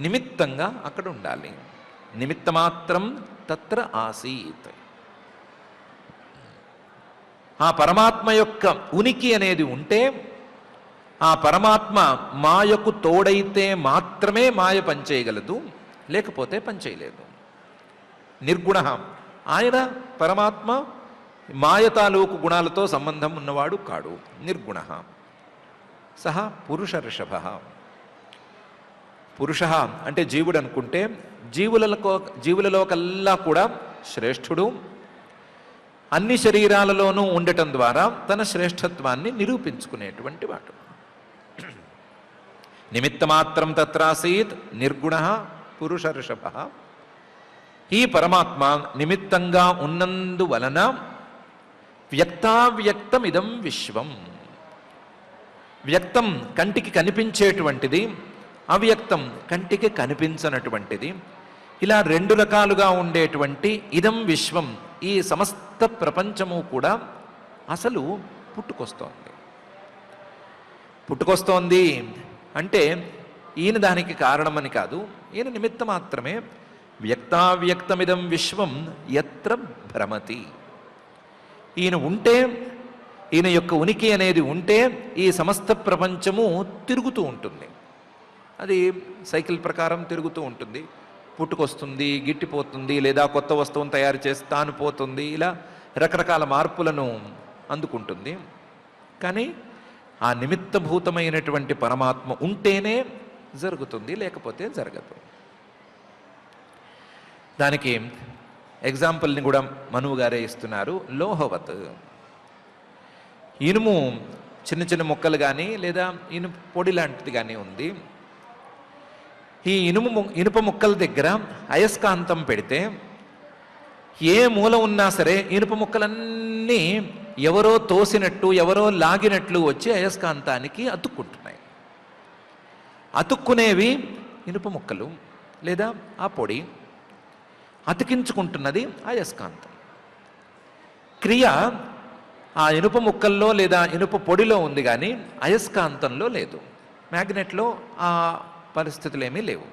నిమిత్తంగా అక్కడ ఉండాలి. నిమిత్తమాత్రం తత్ర ఆసీత్. ఆ పరమాత్మ యొక్క ఉనికి అనేది ఉంటే, ఆ పరమాత్మ మాయకు తోడైతే మాత్రమే మాయ పనిచేయగలదు, లేకపోతే పనిచేయలేదు. నిర్గుణ, ఆయన పరమాత్మ మాయ తాలూకు గుణాలతో సంబంధం ఉన్నవాడు కాడు. నిర్గుణ. సహ పురుషర్షభ. పురుష అంటే జీవుడు అనుకుంటే జీవులలో కల్లా కూడా శ్రేష్ఠుడు, అన్ని శరీరాలలోనూ ఉండటం ద్వారా తన శ్రేష్ఠత్వాన్ని నిరూపించుకునేటువంటి వాడు. నిమిత్తమాత్రం తత్రాసీత్ నిర్గుణ పురుషర్షభ. ఈ పరమాత్మ నిమిత్తంగా ఉన్నందువలన వ్యక్తావ్యక్తమిదం విశ్వం. వ్యక్తం కంటికి కనిపించేటువంటిది, అవ్యక్తం కంటికి కనిపించనటువంటిది, ఇలా రెండు రకాలుగా ఉండేటువంటి ఇదం విశ్వం, ఈ సమస్త ప్రపంచము కూడా అసలు పుట్టుకొస్తోంది అంటే ఈయన దానికి కారణమని కాదు, ఈయన నిమిత్త మాత్రమే. వ్యక్తావ్యక్తమిదం విశ్వం యత్ర భ్రమతి. ఈయన ఉంటే, ఈయన యొక్క ఉనికి అనేది ఉంటే ఈ సమస్త ప్రపంచము తిరుగుతూ ఉంటుంది. అది సైకిల్ ప్రకారం తిరుగుతూ ఉంటుంది. పుట్టుకొస్తుంది, గిట్టిపోతుంది, లేదా కొత్త వస్తువును తయారు చేసి తాను పోతుంది, ఇలా రకరకాల మార్పులను అందుకుంటుంది. కానీ ఆ నిమిత్తభూతమైనటువంటి పరమాత్మ ఉంటేనే జరుగుతుంది, లేకపోతే జరగదు. దానికి ఎగ్జాంపుల్ని కూడా మనువు గారే ఇస్తున్నారు. లోహవత్, ఇనుము చిన్న చిన్న ముక్కలు కానీ లేదా ఇనుప పొడి లాంటిది కానీ ఉంది. ఈ ఇనుప ముక్కల దగ్గర అయస్కాంతం పెడితే ఏ మూల ఉన్నా సరే ఇనుప ముక్కలన్నీ ఎవరో తోసినట్టు, ఎవరో లాగినట్లు వచ్చి అయస్కాంతానికి అతుక్కుంటున్నాయి. అతుక్కునేవి ఇనుప ముక్కలు లేదా ఆ పొడి, అతికించుకుంటున్నది అయస్కాంతం. క్రియ ఆ ఇనుప ముక్కల్లో లేదా ఇనుప పొడిలో ఉంది కానీ అయస్కాంతంలో లేదు. మ్యాగ్నెట్లో ఆ పరిస్థితులు ఏమీ లేవు.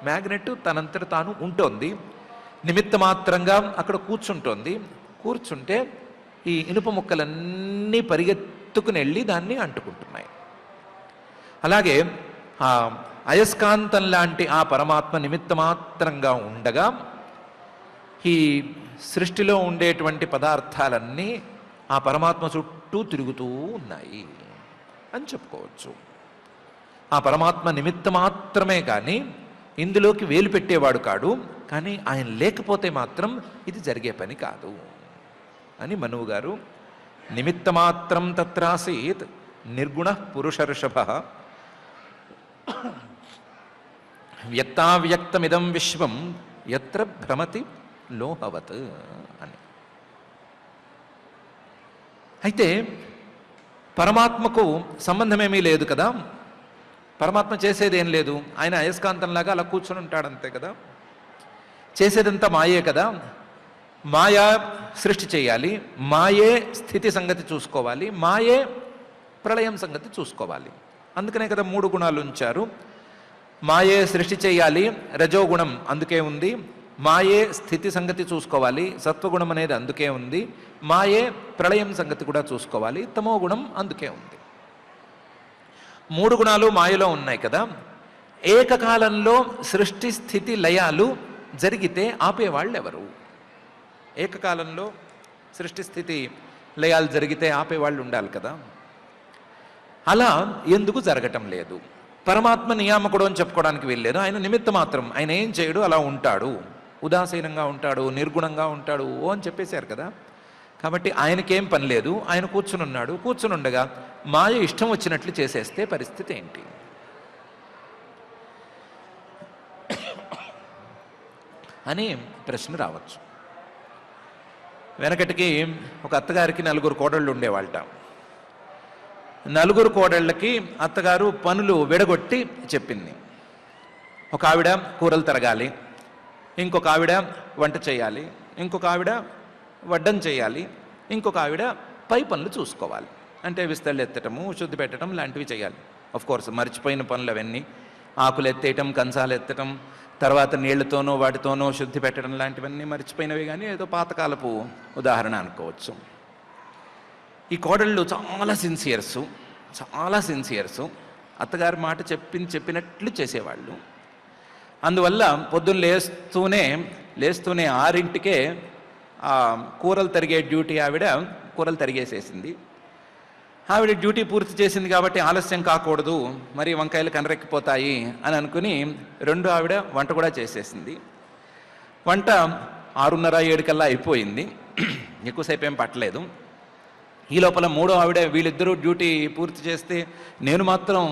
మ్యాగ్నెట్ తనంతట తాను ఉంటుంది, నిమిత్త మాత్రంగా అక్కడ కూర్చుంటోంది. కూర్చుంటే ఈ ఇనుప ముక్కలన్నీ పరిగెత్తుకుని వెళ్ళి దాన్ని అంటుకుంటున్నాయి. అలాగే ఆ అయస్కాంతం లాంటి ఆ పరమాత్మ నిమిత్త మాత్రంగా ఉండగా ఈ సృష్టిలో ఉండేటువంటి పదార్థాలన్నీ ఆ పరమాత్మ చుట్టూ తిరుగుతూ ఉన్నాయి అని చెప్పుకోవచ్చు. ఆ పరమాత్మ నిమిత్త మాత్రమే కానీ ఇందులోకి వేలు పెట్టేవాడు కాడు. కానీ ఆయన లేకపోతే మాత్రం ఇది జరిగే పని కాదు అని మనువు గారు నిమిత్త మాత్రం తత్రాసీత్ నిర్గుణ పురుషర్షభ వ్యక్తావ్యక్తమిదం విశ్వం యత్ర భ్రమతి లోహవత్ అని. అయితే పరమాత్మకు సంబంధమేమీ లేదు కదా, పరమాత్మ చేసేదేం లేదు, ఆయన అయస్కాంతంలాగా అలా కూర్చొని ఉంటాడంతే కదా, చేసేదంతా మాయే కదా. మాయా సృష్టి చేయాలి, మాయే స్థితి సంగతి చూసుకోవాలి, మాయే ప్రళయం సంగతి చూసుకోవాలి. అందుకనే కదా 3 గుణాలు ఉంచారు. మాయే సృష్టి చేయాలి, రజోగుణం అందుకే ఉంది. మాయే స్థితి సంగతి చూసుకోవాలి, సత్వగుణం అనేది అందుకే ఉంది. మాయే ప్రళయం సంగతి కూడా చూసుకోవాలి, తమో గుణం అందుకే ఉంది. 3 గుణాలు మాయలో ఉన్నాయి కదా. ఏకకాలంలో సృష్టి స్థితి లయాలు జరిగితే ఆపేవాళ్ళు ఎవరు? ఏకకాలంలో సృష్టి స్థితి లయాలు జరిగితే ఆపేవాళ్ళు ఉండాలి కదా. అలా ఎందుకు జరగటం లేదు? పరమాత్మ నియామకుడు అని చెప్పుకోవడానికి వీల్లేదు. ఆయన నిమిత్త మాత్రం, ఆయన ఏం చేయడు, అలా ఉంటాడు, ఉదాసీనంగా ఉంటాడు, నిర్గుణంగా ఉంటాడు అని చెప్పేశారు కదా. కాబట్టి ఆయనకేం పని లేదు, ఆయన కూర్చుని ఉన్నాడు. కూర్చుని ఉండగా మాయ ఇష్టం వచ్చినట్లు చేసేస్తే పరిస్థితి ఏంటి? అని ప్రశ్న రావచ్చు. వెనకటికి ఒక అత్తగారికి 4 కోడళ్ళు ఉండేవాళ్ళట. 4 కోడళ్ళకి అత్తగారు పనులు విడగొట్టి చెప్పింది. ఒక ఆవిడ కూరలు తరగాలి, ఇంకొక ఆవిడ వంట చేయాలి, ఇంకొక ఆవిడ వడ్డం చేయాలి, ఇంకొక ఆవిడ పై పనులు చూసుకోవాలి. అంటే విస్తళ్ళు ఎత్తటము, శుద్ధి పెట్టడం లాంటివి చేయాలి. కోర్స్ మర్చిపోయిన పనులు అవన్నీ, ఆకులు ఎత్తేయటం, కంచాలు ఎత్తటం, తర్వాత నీళ్లతోనో వాటితోనో శుద్ధి పెట్టడం లాంటివన్నీ మర్చిపోయినవి, కానీ ఏదో పాతకాలపు ఉదాహరణ అనుకోవచ్చు. ఈ కోడళ్ళు చాలా సిన్సియర్సు. అత్తగారి మాట చెప్పినట్లు చేసేవాళ్ళు. అందువల్ల పొద్దున్న లేస్తూనే 6ంటికే కూరలు తరిగే డ్యూటీ ఆవిడ కూరలు తరిగేసేసింది. ఆవిడ డ్యూటీ పూర్తి చేసింది కాబట్టి ఆలస్యం కాకూడదు, మరి వంకాయలు కనరెక్కిపోతాయి అని అనుకుని 2వ ఆవిడ వంట కూడా చేసేసింది. వంట 6:30-7 కల్లా అయిపోయింది. ఎక్కువసేపు ఏం పట్టలేదు. ఈ లోపల 3వ ఆవిడ, వీళ్ళిద్దరూ డ్యూటీ పూర్తి చేస్తే నేను మాత్రం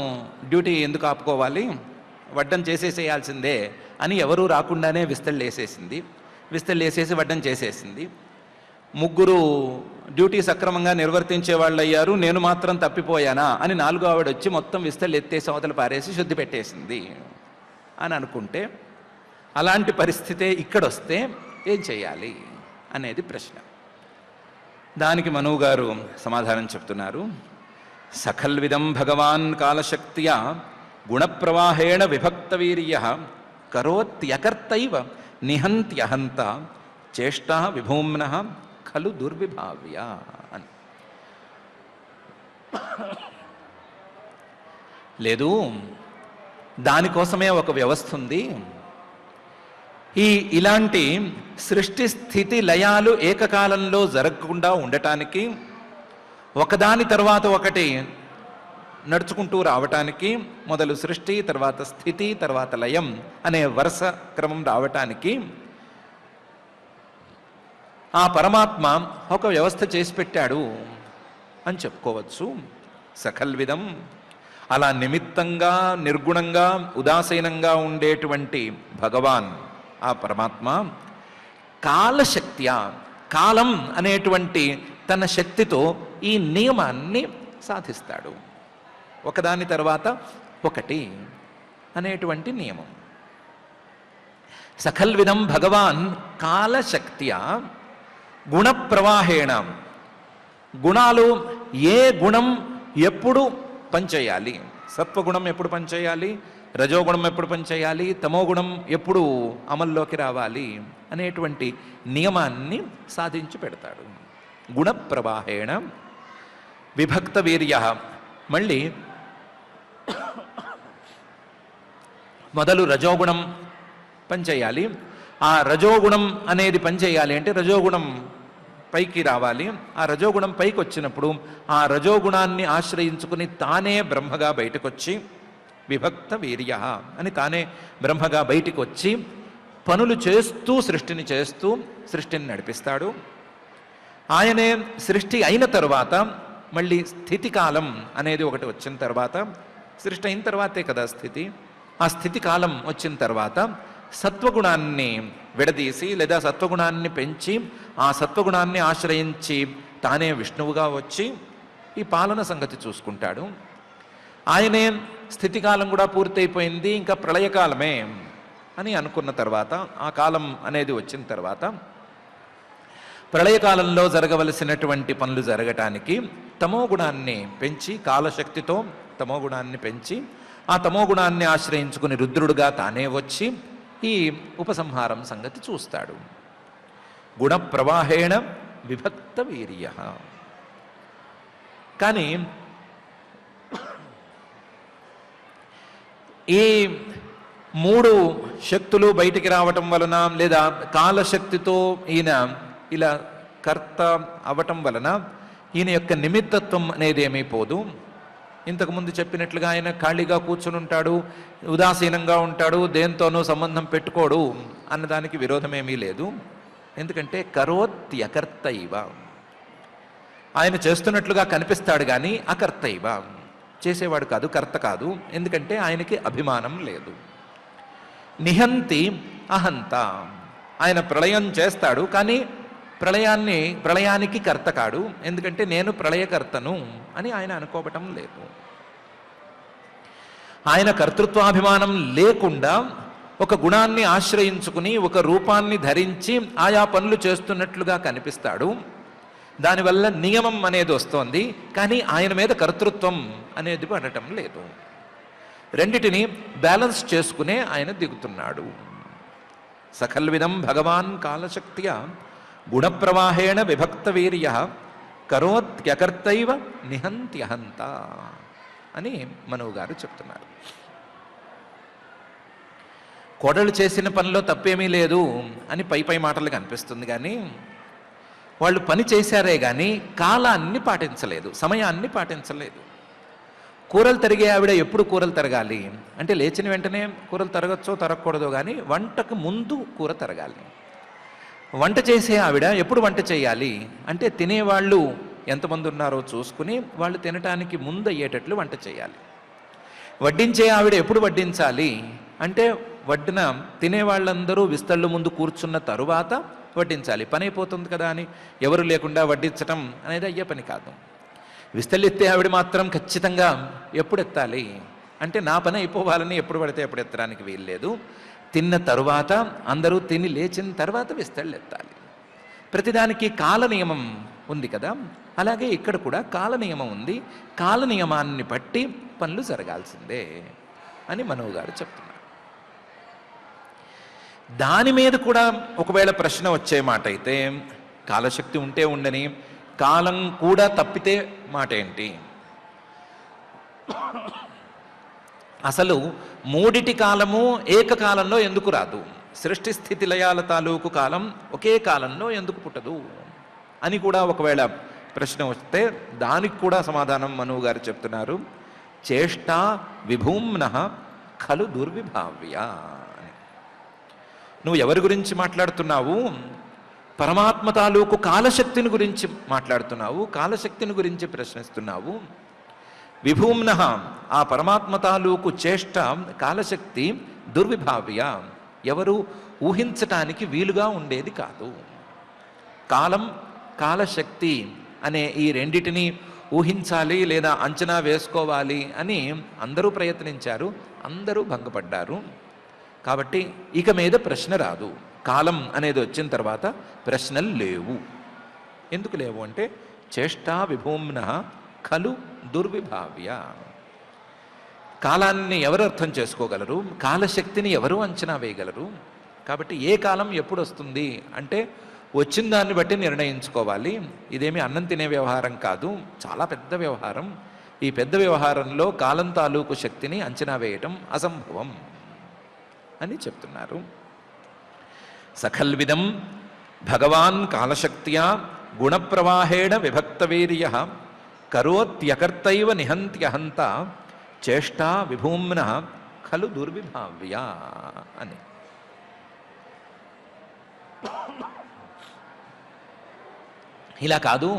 డ్యూటీ ఎందుకు ఆపుకోవాలి, వడ్డం చేసేసేయాల్సిందే అని ఎవరూ రాకుండానే విస్తళ్ళు వేసేసి వడ్డం చేసేసింది. 3 డ్యూటీ సక్రమంగా నిర్వర్తించే వాళ్ళు అయ్యారు, నేను మాత్రం తప్పిపోయానా అని 4వ ఆవిడ వచ్చి మొత్తం విస్తళ్ళు ఎత్తేసి అవతల పారేసి శుద్ధి పెట్టేసింది అని అనుకుంటే, అలాంటి పరిస్థితే ఇక్కడొస్తే ఏం చేయాలి అనేది ప్రశ్న. దానికి మనువు గారు సమాధానం చెప్తున్నారు. సఖల్విదం భగవాన్ కాలశక్త్యా గుణప్రవాహేణ విభక్తవీర్య కరోత్యకర్తైవ నిహంత్యహంత చేష్టా విభూమ్న ఖలు దుర్విభావ్య అని. లేదు, దానికోసమే ఒక వ్యవస్థ ఉంది. ఇలాంటి సృష్టి స్థితి లయాలు ఏకకాలంలో జరగకుండా ఉండటానికి, ఒకదాని తర్వాత ఒకటి నడుచుకుంటూ రావటానికి, మొదలు సృష్టి, తర్వాత స్థితి, తర్వాత లయం అనే వరుస క్రమం రావటానికి ఆ పరమాత్మ ఒక వ్యవస్థ చేసి పెట్టాడు అని చెప్పుకోవచ్చు. సఖల్విదం, అలా నిమిత్తంగా, నిర్గుణంగా, ఉదాసీనంగా ఉండేటువంటి భగవాన్, ఆ పరమాత్మ కాలశక్త్యా, కాలం అనేటువంటి తన శక్తితో ఈ నియమాన్ని సాధిస్తాడు. ఒకదాని తర్వాత ఒకటి అనేటువంటి నియమం. సఖల్విదం భగవాన్ కాలశక్త్యా గుణప్రవాహేణ, గుణాలు ఏ గుణం ఎప్పుడు పనిచేయాలి, సత్వగుణం ఎప్పుడు పనిచేయాలి, రజోగుణం ఎప్పుడు పనిచేయాలి, తమోగుణం ఎప్పుడు అమల్లోకి రావాలి అనేటువంటి నియమాన్ని సాధించి పెడతాడు. గుణప్రవాహేణ విభక్త వీర్య, మళ్ళీ మొదలు రజోగుణం పనిచేయాలి. ఆ రజోగుణం అనేది పనిచేయాలి అంటే రజోగుణం పైకి రావాలి. ఆ రజోగుణం పైకి వచ్చినప్పుడు ఆ రజోగుణాన్ని ఆశ్రయించుకుని తానే బ్రహ్మగా బయటకొచ్చి, విభక్త వీర్య అని తానే బ్రహ్మగా బయటికి వచ్చి పనులు చేస్తూ సృష్టిని నడిపిస్తాడు. ఆయనే సృష్టి అయిన తర్వాత మళ్ళీ స్థితి కాలం అనేది ఒకటి వచ్చిన తర్వాత, సృష్టి అయిన తర్వాతే కదా స్థితి, ఆ స్థితి కాలం వచ్చిన తర్వాత సత్వగుణాన్ని విడదీసి లేదా సత్వగుణాన్ని పెంచి ఆ సత్వగుణాన్ని ఆశ్రయించి తానే విష్ణువుగా వచ్చి ఈ పాలన సంగతి చూసుకుంటాడు. ఆయనే స్థితికాలం కూడా పూర్తయిపోయింది, ఇంకా ప్రళయకాలమే అని అనుకున్న తర్వాత, ఆ కాలం అనేది వచ్చిన తర్వాత ప్రళయకాలంలో జరగవలసినటువంటి పనులు జరగటానికి తమో గుణాన్ని పెంచి కాలశక్తితో తమోగుణాన్ని పెంచి ఆ తమోగుణాన్ని ఆశ్రయించుకుని రుద్రుడుగా తానే వచ్చి ఈ ఉపసంహారం సంగతి చూస్తాడు. గుణప్రవాహేణ విభక్త వీర్య. కానీ ఈ 3 శక్తులు బయటికి రావటం వలన లేదా కాలశక్తితో ఈయన ఇలా కర్త అవటం వలన ఈయన యొక్క నిమిత్తత్వం అనేది ఏమీ పోదు. ఇంతకుముందు చెప్పినట్లుగా ఆయన ఖాళీగా కూర్చుని ఉంటాడు, ఉదాసీనంగా ఉంటాడు, దేంతోనూ సంబంధం పెట్టుకోడు అన్నదానికి విరోధమేమీ లేదు. ఎందుకంటే కరోత్యకర్త ఇవ, ఆయన చేస్తున్నట్లుగా కనిపిస్తాడు కానీ అకర్త ఇవ, చేసేవాడు కాదు, కర్త కాదు. ఎందుకంటే ఆయనకి అభిమానం లేదు. నిహంతి అహంత, ఆయన ప్రళయం చేస్తాడు కానీ ప్రళయానికి కర్త కాడు. ఎందుకంటే నేను ప్రళయకర్తను అని ఆయన అనుకోవటం లేదు. ఆయన కర్తృత్వాభిమానం లేకుండా ఒక గుణాన్ని ఆశ్రయించుకుని ఒక రూపాన్ని ధరించి ఆయా పనులు చేస్తున్నట్లుగా కనిపిస్తాడు. దానివల్ల నియమం అనేది వస్తోంది కానీ ఆయన మీద కర్తృత్వం అనేది పడటం లేదు. రెండిటిని బ్యాలెన్స్ చేసుకునే ఆయన దిగుతున్నాడు. సఖల్విదం భగవాన్ కాలశక్తియ గుణప్రవాహేణ విభక్త వీర్య కరోత్యకర్తైవ నిహంత్యహంత అని మనువు గారు చెప్తున్నారు. కోడలు చేసిన పనిలో తప్పేమీ లేదు అని పై మాటలు కనిపిస్తుంది కానీ వాళ్ళు పని చేశారే కానీ కాలాన్ని పాటించలేదు, సమయాన్ని పాటించలేదు. కూరలు తరిగే ఆవిడ ఎప్పుడు కూరలు తరగాలి అంటే లేచిన వెంటనే కూరలు తరగచ్చో తరగకూడదో కానీ వంటకు ముందు కూర తరగాలి. వంట చేసే ఆవిడ ఎప్పుడు వంట చేయాలి అంటే తినేవాళ్ళు ఎంతమంది ఉన్నారో చూసుకుని వాళ్ళు తినటానికి ముందు అయ్యేటట్లు వంట చేయాలి. వడ్డించే ఆవిడ ఎప్పుడు వడ్డించాలి అంటే వడ్డిన తినేవాళ్ళందరూ విస్తళ్ళు ముందు కూర్చున్న తరువాత వడ్డించాలి. పని అయిపోతుంది కదా అని ఎవరు లేకుండా వడ్డించటం అనేది అయ్యే పని కాదు. విస్తళ్ళెత్తే ఆవిడ మాత్రం ఖచ్చితంగా ఎప్పుడు ఎత్తాలి అంటే నా పని అయిపోవాలని ఎప్పుడు పడితే ఎప్పుడు ఎత్తడానికి వీల్లేదు. తిన్న తరువాత అందరూ తిని లేచిన తర్వాత విస్తళ్ళు ఎత్తాలి. ప్రతిదానికి కాల నియమం ఉంది కదా, అలాగే ఇక్కడ కూడా కాల నియమం ఉంది. కాల నియమాన్ని బట్టి పనులు జరగాల్సిందే అని మనువు గారు చెప్తున్నారు. దాని మీద కూడా ఒకవేళ ప్రశ్న వచ్చే మాట అయితే కాలశక్తి ఉంటే ఉండని, కాలం కూడా తప్పితే మాట ఏంటి? అసలు మూడిటి కాలము ఏకకాలంలో ఎందుకు రాదు? సృష్టి స్థితి లయాల తాలూకు కాలం ఒకే కాలంలో ఎందుకు పుట్టదు అని కూడా ఒకవేళ ప్రశ్న వస్తే దానికి కూడా సమాధానం మనువు గారు చెప్తున్నారు. చేష్టా విభూమ్న ఖలు దుర్విభావ్య అని. నువ్వు ఎవరి గురించి మాట్లాడుతున్నావు? పరమాత్మ తాలూకు కాలశక్తిని గురించి మాట్లాడుతున్నావు, కాలశక్తిని గురించి ప్రశ్నిస్తున్నావు. విభూమ్న ఆ పరమాత్మ తాలూకు చేష్ట కాలశక్తి దుర్విభావ్య, ఎవరు ఊహించటానికి వీలుగా ఉండేది కాదు. కాలం కాలశక్తి అనే ఈ రెండిటిని ఊహించాలి లేదా అంచనా వేసుకోవాలి అని అందరూ ప్రయత్నించారు, అందరూ భంగపడ్డారు. కాబట్టి ఇక మీద ప్రశ్న రాదు. కాలం అనేది వచ్చిన తర్వాత ప్రశ్నలు లేవు. ఎందుకు లేవు అంటే చేష్టా విభూమ్న ఖలు దుర్విభావ్య. కాలాన్ని ఎవరు అర్థం చేసుకోగలరు? కాలశక్తిని ఎవరు అంచనా వేయగలరు? కాబట్టి ఏ కాలం ఎప్పుడు వస్తుంది అంటే వచ్చిన దాన్ని బట్టి నిర్ణయించుకోవాలి. ఇదేమి అన్నం తినే వ్యవహారం కాదు, చాలా పెద్ద వ్యవహారం. ఈ పెద్ద వ్యవహారంలో కాలం తాలూకు శక్తిని అంచనా వేయటం అసంభవం అని చెప్తున్నారు. సఖల్విదం భగవాన్ కాలశక్త్యా గుణప్రవాహేణ విభక్తవీర్య కరోత్యకర్తైవ నిహంత్యహంత చేష్టా విభూమ్న ఖలు దుర్విభావ్య అని. ఇలా కాదు,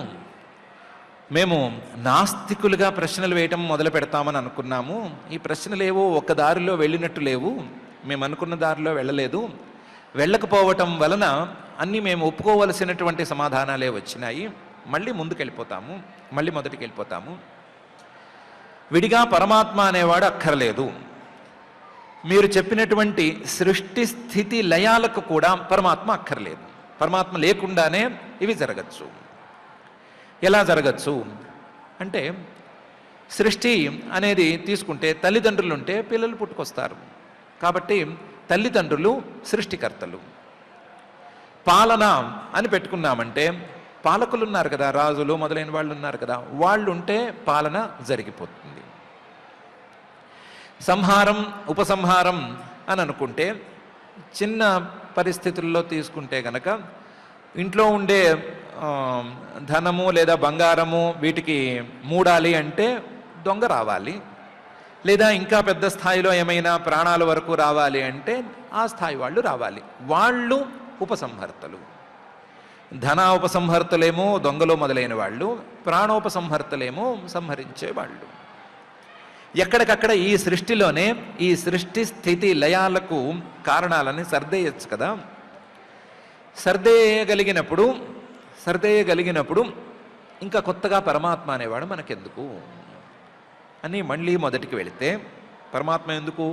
మేము నాస్తికులుగా ప్రశ్నలు వేయటం మొదలు పెడతామని అనుకున్నాము. ఈ ప్రశ్నలేవో ఒక దారిలో వెళ్ళినట్టు లేవు, మేము అనుకున్న దారిలో వెళ్ళలేదు. వెళ్ళకపోవటం వలన అన్నీ మేము ఒప్పుకోవలసినటువంటి సమాధానాలే వచ్చినాయి. మళ్ళీ ముందుకెళ్ళిపోతాము, మళ్ళీ మొదటికి వెళ్ళిపోతాము. విడిగా పరమాత్మ అనేవాడు అక్కర్లేదు. మీరు చెప్పినటువంటి సృష్టి స్థితి లయాలకు కూడా పరమాత్మ అక్కర్లేదు. పరమాత్మ లేకుండానే ఇవి జరగచ్చు. ఎలా జరగచ్చు అంటే సృష్టి అనేది తీసుకుంటే తల్లిదండ్రులు ఉంటే పిల్లలు పుట్టుకొస్తారు. కాబట్టి తల్లిదండ్రులు సృష్టికర్తలు. పాలన అని పెట్టుకున్నామంటే పాలకులు ఉన్నారు కదా, రాజులు మొదలైన వాళ్ళు ఉన్నారు కదా, వాళ్ళు ఉంటే పాలన జరిగిపోతుంది. సంహారం ఉపసంహారం అని అనుకుంటే చిన్న పరిస్థితుల్లో తీసుకుంటే గనక ఇంట్లో ఉండే ధనము లేదా బంగారము వీటికి మూడాలి అంటే దొంగ రావాలి, లేదా ఇంకా పెద్ద స్థాయిలో ఏమైనా ప్రాణాల వరకు రావాలి అంటే ఆ స్థాయి వాళ్ళు రావాలి. వాళ్ళు ఉపసంహర్తలు. ధన ఉపసంహర్తలేమో దొంగలు మొదలైన వాళ్ళు, ప్రాణోపసంహర్తలేమో సంహరించేవాళ్ళు. ఎక్కడికక్కడ ఈ సృష్టిలోనే ఈ సృష్టి స్థితి లయాలకు కారణాలని సర్దేయచ్చు కదా. సర్దేయగలిగినప్పుడు ఇంకా కొత్తగా పరమాత్మ అనేవాడు మనకెందుకు అని మళ్ళీ మొదటికి వెళితే, పరమాత్మ ఎందుకు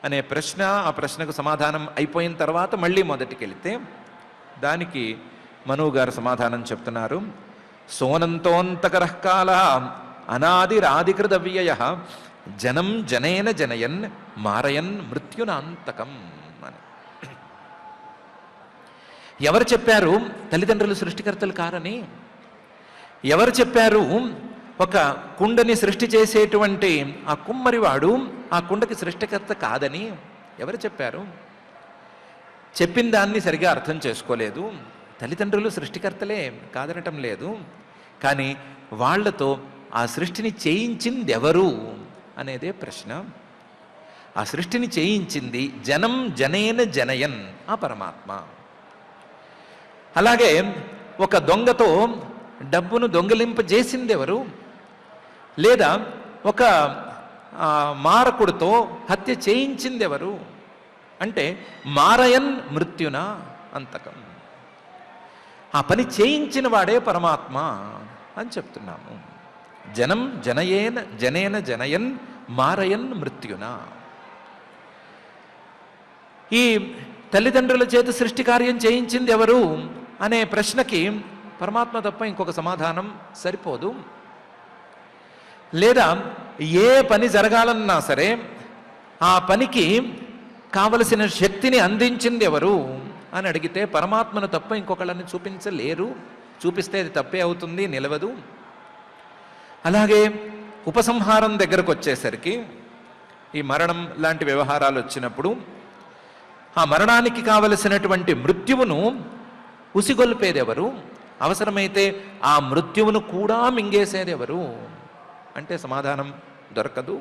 అనే ప్రశ్న, ఆ ప్రశ్నకు సమాధానం అయిపోయిన తర్వాత మళ్ళీ మొదటికి వెళితే దానికి మనువు గారు సమాధానం చెప్తున్నారు. సోనంతోంతకరః కాలః అనాదిరాదికృతవ్యయః జనం జనేన జనయన్ మారయన్ మృత్యునాంతకం అని. ఎవరు చెప్పారు తల్లిదండ్రులు సృష్టికర్తలు కారని? ఎవరు చెప్పారు ఒక కుండని సృష్టి చేసేటువంటి ఆ కుమ్మరివాడు ఆ కుండకి సృష్టికర్త కాదని? ఎవరు చెప్పారు? చెప్పిన దాన్ని సరిగా అర్థం చేసుకోలేదు. తల్లిదండ్రులు సృష్టికర్తలే, కాదనటం లేదు. కానీ వాళ్లతో ఆ సృష్టిని చేయించింది ఎవరు అనేదే ప్రశ్న. ఆ సృష్టిని చేయించింది జనం జనేన జనయన్ ఆ పరమాత్మ. అలాగే ఒక దొంగతో డబ్బును దొంగిలింపజేసింది ఎవరు? లేదా ఒక మారకుడితో హత్య చేయించింది ఎవరు అంటే మారయన్ మృత్యున అంతకం. ఆ పని చేయించిన వాడే పరమాత్మ అని చెప్తున్నాము. జనం జనేన జనయన్ మారయన్ మృత్యున. ఈ తల్లిదండ్రుల చేత సృష్టి కార్యం చేయించింది ఎవరు అనే ప్రశ్నకి పరమాత్మ తప్ప ఇంకొక సమాధానం సరిపోదు. లేదా ఏ పని జరగాలన్నా సరే ఆ పనికి కావలసిన శక్తిని అందించింది ఎవరు అని అడిగితే పరమాత్మను తప్ప ఇంకొకళ్ళని చూపించలేరు. చూపిస్తే అది తప్పే అవుతుంది, నిలవదు. అలాగే ఉపసంహారం దగ్గరకు వచ్చేసరికి ఈ మరణం లాంటి వ్యవహారాలు వచ్చినప్పుడు ఆ మరణానికి కావలసినటువంటి మృత్యువును ఉసిగొల్పేది ఎవరు? అవసరమైతే ఆ మృత్యువును కూడా మింగేసేది ఎవరు అంటే సమాధానం దొరకదు.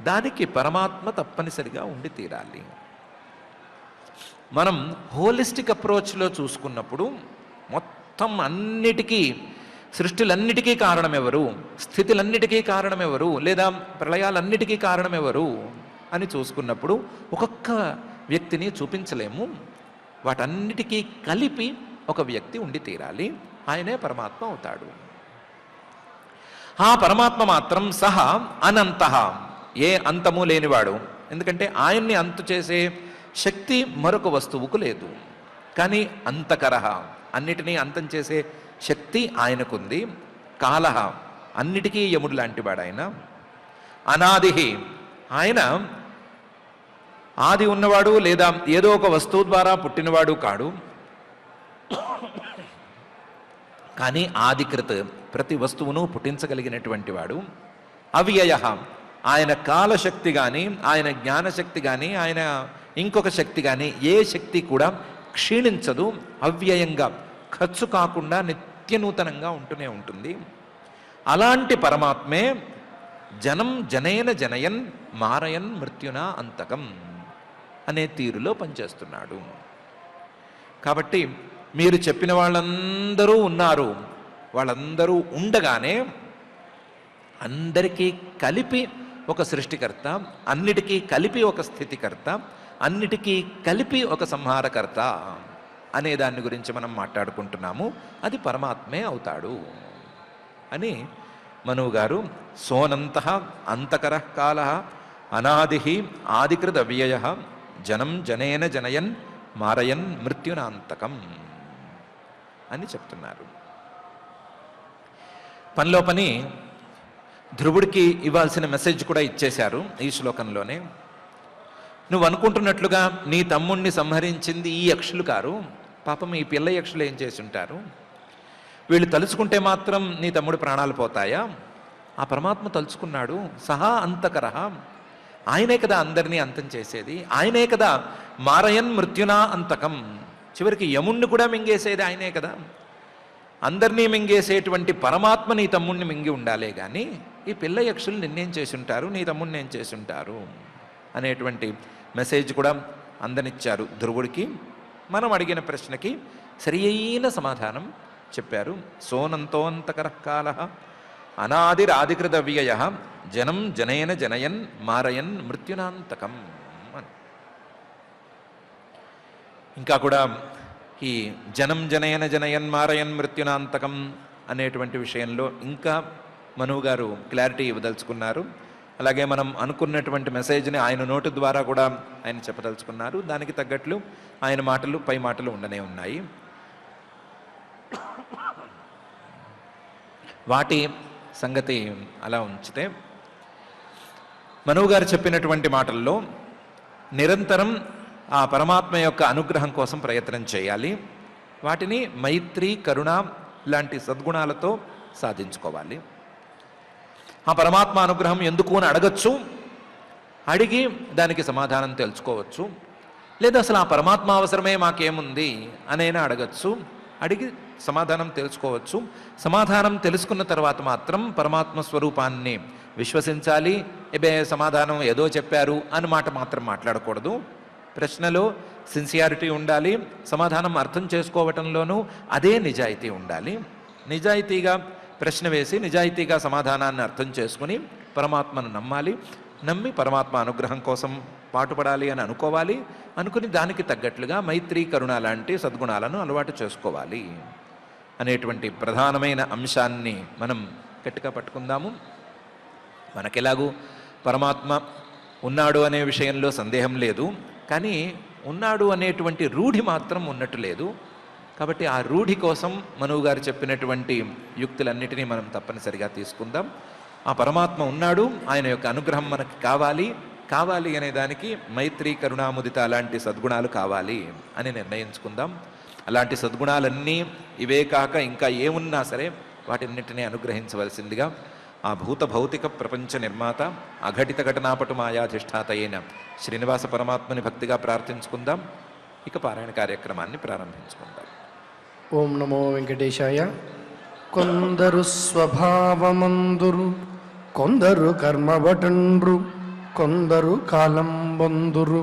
దానికి పరమాత్మ తప్పనిసరిగా ఉండి తీరాలి. మనం హోలిస్టిక్ అప్రోచ్లో చూసుకున్నప్పుడు మొత్తం అన్నిటికీ, సృష్టిలన్నిటికీ కారణం ఎవరు, స్థితిలన్నిటికీ కారణం ఎవరు, లేదా ప్రళయాలన్నిటికీ కారణం ఎవరు అని చూసుకున్నప్పుడు ఒక్కొక్క వ్యక్తిని చూపించలేము. వాటన్నిటికీ కలిపి ఒక వ్యక్తి ఉండి తీరాలి. ఆయనే పరమాత్మ అవుతాడు. ఆ పరమాత్మ మాత్రం సహా అనంతః, ఏ అంతము లేనివాడు. ఎందుకంటే ఆయన్ని అంతు చేసే శక్తి మరొక వస్తువుకు లేదు. కానీ అంతకరః, అన్నిటినీ అంతం చేసే శక్తి ఆయనకుంది. కాలః, అన్నిటికీ యముడు లాంటివాడు ఆయన. అనాదిహి, ఆయన ఆది ఉన్నవాడు లేదా ఏదో ఒక వస్తువు ద్వారా పుట్టినవాడు కాడు. కానీ ఆదికృత్, ప్రతి వస్తువును పుట్టించగలిగినటువంటి వాడు. అవ్యయ, ఆయన కాలశక్తి కానీ, ఆయన జ్ఞానశక్తి కానీ, ఆయన ఇంకొక శక్తి కానీ, ఏ శక్తి కూడా క్షీణించదు. అవ్యయంగా, ఖర్చు కాకుండా నిత్యనూతనంగా ఉంటూనే ఉంటుంది. అలాంటి పరమాత్మే జనం జనేన జనయన్ మారయన్ మృత్యున అంతకం అనే తీరులో పనిచేస్తున్నాడు. కాబట్టి మీరు చెప్పిన వాళ్ళందరూ ఉన్నారు. వాళ్ళందరూ ఉండగానే అందరికీ కలిపి ఒక సృష్టికర్త, అన్నిటికీ కలిపి ఒక స్థితికర్త, అన్నిటికీ కలిపి ఒక సంహారకర్త అనే దాని గురించి మనం మాట్లాడుకుంటున్నాము. అది పరమాత్మే అవుతాడు అని మనువు గారు సోనంతః అంతకరః కాలః అనాదిః ఆదికృత్ అవ్యయః జనం జనేన జనయన్ మారయన్ మృత్యునాంతకం అని చెప్తున్నారు. పనిలో పని ధ్రువుడికి ఇవ్వాల్సిన మెసేజ్ కూడా ఇచ్చేశారు ఈ శ్లోకంలోనే. నువ్వు అనుకుంటున్నట్లుగా నీ తమ్ముణ్ణి సంహరించింది ఈ యక్షులు కారు, పాపం ఈ పిల్ల యక్షులు ఏం చేసి ఉంటారు, వీళ్ళు తలుచుకుంటే మాత్రం నీ తమ్ముడు ప్రాణాలు పోతాయా? ఆ పరమాత్మ తలుచుకున్నాడు, సహా అంతకరహ, ఆయనే కదా అందరినీ అంతం చేసేది, ఆయనే కదా మారయన్ మృత్యునా అంతకం, చివరికి యముణ్ణి కూడా మింగేసేది ఆయనే కదా. అందరినీ మింగేసేటువంటి పరమాత్మ నీ తమ్ముణ్ణి మింగి ఉండాలే కానీ ఈ పిల్ల యక్షులు నిన్నేం చేసి ఉంటారు, నీ తమ్ముడిని ఏం చేసి ఉంటారు అనేటువంటి మెసేజ్ కూడా అందనిచ్చారు ధ్రువుడికి. మనం అడిగిన ప్రశ్నకి సరి అయిన సమాధానం చెప్పారు. సోనంతోంతకరకాల అనాదిరాదికృత వ్యయ జనం జనయన జనయన్ మారయన్ మృత్యునాంతకం అని. ఇంకా కూడా ఈ జనం జనయన జనయన్ మారయన్ మృత్యునాంతకం అనేటువంటి విషయంలో ఇంకా మనువు గారు క్లారిటీ ఇవ్వదలుచుకున్నారు. అలాగే మనం అనుకున్నటువంటి మెసేజ్ని ఆయన నోటు ద్వారా కూడా ఆయన చెప్పదలుచుకున్నారు. దానికి తగ్గట్లు ఆయన మాటలు పై మాటలు ఉండనే ఉన్నాయి. వాటి సంగతి అలా ఉంచితే, మనువు గారు చెప్పినటువంటి మాటల్లో నిరంతరం ఆ పరమాత్మ యొక్క అనుగ్రహం కోసం ప్రయత్నం చేయాలి. వాటిని మైత్రి, కరుణ లాంటి సద్గుణాలతో సాధించుకోవాలి. ఆ పరమాత్మ అనుగ్రహం ఎందుకు అని అడగచ్చు, అడిగి దానికి సమాధానం తెలుసుకోవచ్చు. లేదా అసలు ఆ పరమాత్మ అవసరమే మాకేముంది అనైనా అడగచ్చు, అడిగి సమాధానం తెలుసుకోవచ్చు. సమాధానం తెలుసుకున్న తర్వాత మాత్రం పరమాత్మ స్వరూపాన్ని విశ్వసించాలి. సమాధానం ఏదో చెప్పారు అని మాట మాత్రం మాట్లాడకూడదు. ప్రశ్నలో సిన్సియారిటీ ఉండాలి, సమాధానం అర్థం చేసుకోవటంలోనూ అదే నిజాయితీ ఉండాలి. నిజాయితీగా ప్రశ్న వేసి నిజాయితీగా సమాధానాన్ని అర్థం చేసుకుని పరమాత్మను నమ్మాలి. నమ్మి పరమాత్మ అనుగ్రహం కోసం పాటుపడాలి అని అనుకోవాలి. అనుకుని దానికి తగ్గట్లుగా మైత్రి, కరుణ లాంటి సద్గుణాలను అలవాటు చేసుకోవాలి అనేటువంటి ప్రధానమైన అంశాన్ని మనం గట్టిగా పట్టుకుందాము. మనకెలాగూ పరమాత్మ ఉన్నాడు అనే విషయంలో సందేహం లేదు, కానీ ఉన్నాడు అనేటువంటి రూఢి మాత్రం ఉన్నట్టు లేదు. కాబట్టి ఆ రూఢి కోసం మనువు గారు చెప్పినటువంటి యుక్తులన్నిటినీ మనం తప్పనిసరిగా తీసుకుందాం. ఆ పరమాత్మ ఉన్నాడు, ఆయన యొక్క అనుగ్రహం మనకి కావాలి అనే దానికి మైత్రి, కరుణాముదిత లాంటి సద్గుణాలు కావాలి అని నిర్ణయించుకుందాం. అలాంటి సద్గుణాలన్నీ ఇవే కాక ఇంకా ఏమున్నా సరే వాటిన్నిటినీ అనుగ్రహించవలసిందిగా ఆ భూత భౌతిక ప్రపంచ నిర్మాత, అఘటిత ఘటనాపటు మాయాధిష్ఠాత అయిన శ్రీనివాస పరమాత్మని భక్తిగా ప్రార్థించుకుందాం. ఇక పారాయణ కార్యక్రమాన్ని ప్రారంభించుకుందాం. ఓం నమో వెంకటేశాయ. కొందరు స్వభావమందురు, కొందరు కర్మవటండ్రు, కొందరు కాలం బందురు,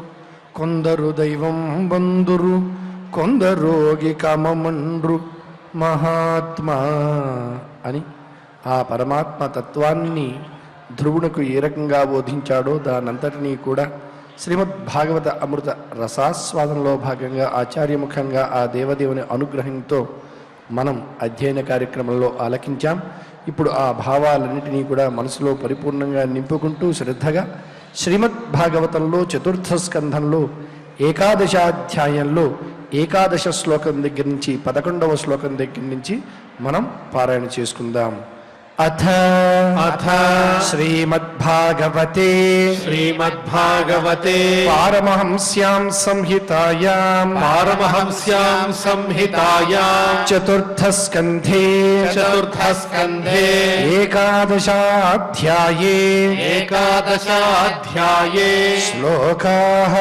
కొందరు దైవం బందురు, కొందరోగి కామమండ్రు మహాత్మా అని ఆ పరమాత్మ తత్వాన్ని ధ్రువునకు ఏ రకంగా బోధించాడో దానంతటినీ కూడా శ్రీమద్భాగవత అమృత రసాస్వాదంలో భాగంగా ఆచార్యముఖంగా ఆ దేవదేవుని అనుగ్రహంతో మనం అధ్యయన కార్యక్రమంలో ఆలకించాం. ఇప్పుడు ఆ భావాలన్నిటినీ కూడా మనసులో పరిపూర్ణంగా నింపుకుంటూ శ్రద్ధగా శ్రీమద్భాగవతంలో 4వ స్కంధంలో 11వ ఏకాదశ శ్లోకం దగ్గర నుంచి 11వ శ్లోకం దగ్గర నుంచి మనం పారాయణ చేసుకుందాం. అథ శ్రీమద్భాగవతే పారమహంస్యాం సంహితాయాం చతుర్థ స్కంధే ఏకాదశాధ్యాయే శ్లోకాః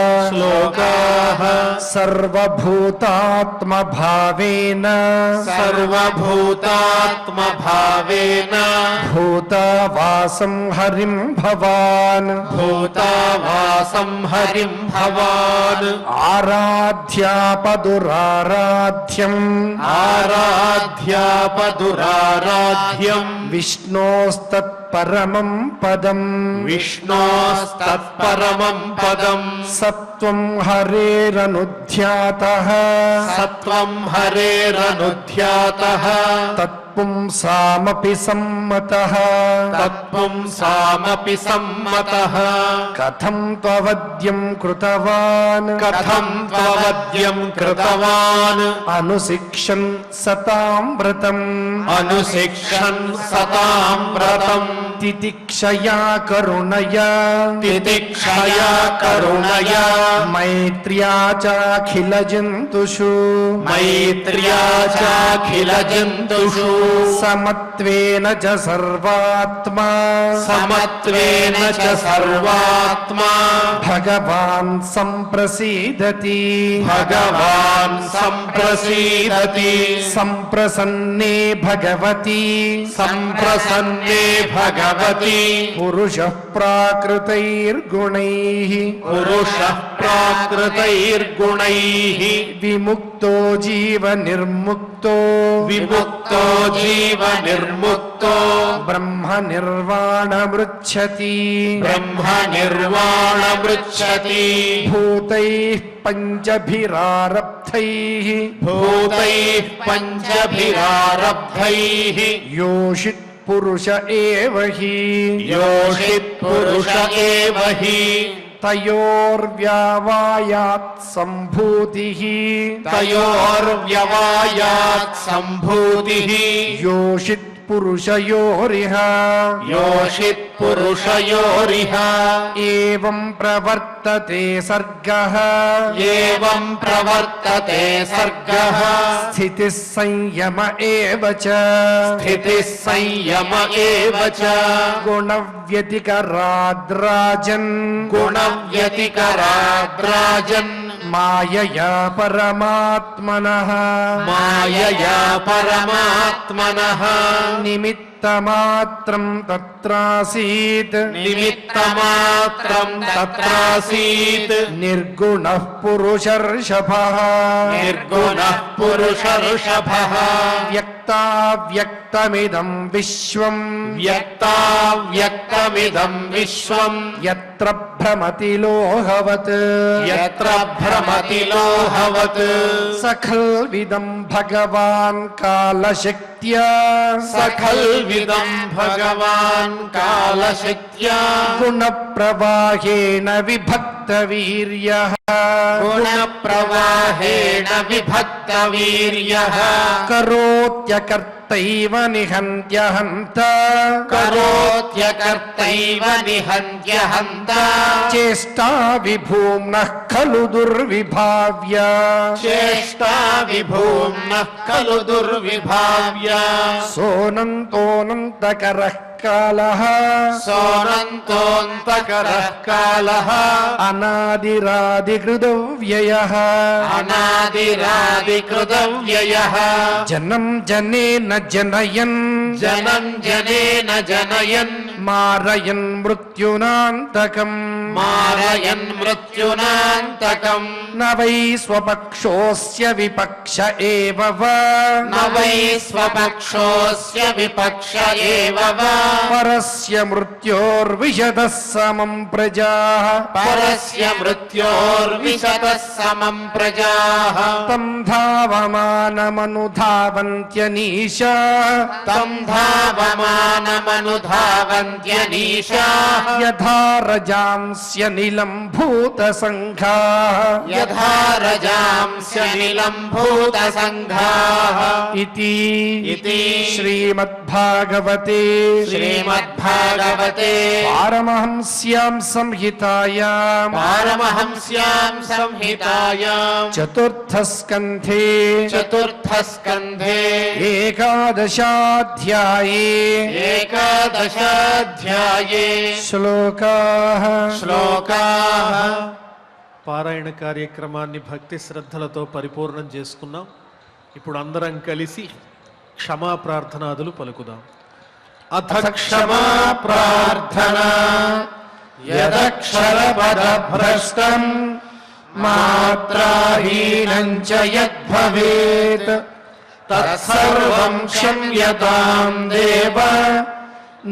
సర్వభూతాత్మభావేన భూతావాసం హరిం భవాన్ ఆరాధ్యాపదురారాధ్యం విష్ణోస్తత్పరమం పదం సత్వం హరేరనుధ్యాతః తత్పుంసామపి సమ్మతః కథం త్వవద్యం కృతవాన్ అనుశిక్షన్ సతాం వ్రతం తితిక్షయా కరుణయా తితిక్షయా కరుణయా మైత్ర్యా చాఖిల జంతుషు మైత్ర్యా చాఖిల జంతుషు సమత్వేన చ సర్వాత్మా సమత్వేన చ సర్వాత్మా భగవాన్ సంప్రసీదతి భగవాన్ సంప్రసీదతి సంప్రసన్నే భగవతి సంప్రసన్నే భగవతి పురుషః ప్రాకృతైర్గుణైః పురుషః ప్రాకృతైర్గుణైః విముక్తో జీవ నిర్ముక్తో విముక్తో జీవ నిర్ముక్తో బ్రహ్మ నిర్వాణమృచ్చతి బ్రహ్మ నిర్వాణమృచ్చతి భూతైః పంచభిరారబ్ధైః భూతైః పంచభిరారబ్ధైః యోషిత్ పురుష ఏవ హి యోషిత్ పురుష ఏవ హి తయోర్వ్యవాయాత్ సంభూతిః తయోర్వ్యవాయాత్ సంభూతిః యోషిత్ పురుషయోరిహ యోషిత్ పురుషయోరిహ ఏవం ప్రవర్తతే సర్గః ఏవం ప్రవర్తతే సర్గః స్థితిః సంయమ ఏవ చ స్థితిః సంయమ ఏవ చ గుణవ్యతికరాద్రాజన్ గుణవ్యతికరాద్రాజన్ మాయయా పరమాత్మనః మాయయా పరమాత్మనః నిమిత్తమాత్రం తత్రాసీత్ నిమిత్తమాత్రం తత్రాసీత్ నిర్గుణః పురుషర్షభః నిర్గుణః పురుషర్షభః వ్యక్తావ్యక్తమిదం విశ్వం వ్యక్తావ్యక్తమిదం విశ్వం యత్ర భ్రమతి లోహవత్ యత్ర భ్రమతి లోహవత్ సఖల్విదం భగవాన్ కాలశక్త్యా సఖల్విదం భగవాన్ కాలశక్త్యా గుణప్రవాహేణ విభక్తవీర్యః గుణప్రవాహేణ విభక్తవీర్యః కరోత్యకర్తైవ నిహంత్యహంత కరోత్యకర్తైవ నిహంత్యహంత చేష్టా విభూమ్నః ఖలు దుర్విభావ్య చేష్టా విభూమ్నః ఖలు దుర్విభావ్య సోనంతోనంతకరః కాలః సోనంతోంతకరః కాలః అనాదిరాదికృతవ్యయః అనాదిరాదికృతవ్యయః జనం జనేన జనయన్ జనం జనేన జనయన్ మారయన్ మృత్యునాంతకం మారయన్ మృత్యునాంతకం న వై స్వపక్షోస్య విపక్ష ఏవ వా న వై స్వపక్షోస్య విపక్ష ఏవ వా పరస్య మృత్యోర్విశదః సమం ప్రజాః పరస్య మృత్యోర్విశతః సమం ప్రజాః తం ధావమానమనుధావంత్యనీశా తం ధావమానమనుధావంత్యనీశాః యథా రజాంస్య నిలం భూతసంఘాః యథా రజాంస్య నిలంభూతసంఘాః ఇతి ఇతి శ్రీమద్భాగవతే శ్రీమద్భాగవతే పారమహంస్యాం సంహితాయాం పారమహంస్యాం సంహితాయాం చతుర్థస్కంధే చతుర్థస్కంధే ఏకాదశాధ్యాయే ఏకాదశాధ్యాయే శ్లోకాః శ్లోకాః పారాయణ కార్యక్రమాన్ని భక్తి శ్రద్ధలతో పరిపూర్ణం చేసుకున్నాం. ఇప్పుడు అందరం కలిసి క్షమా ప్రార్థనాదులు పలుకుదాం. అథ క్షమా ప్రార్థనా యదక్షరపదభ్రష్టం మాత్రాహీనం చ యద్భవేత్ తత్సర్వం క్షమ్యతాం దేవ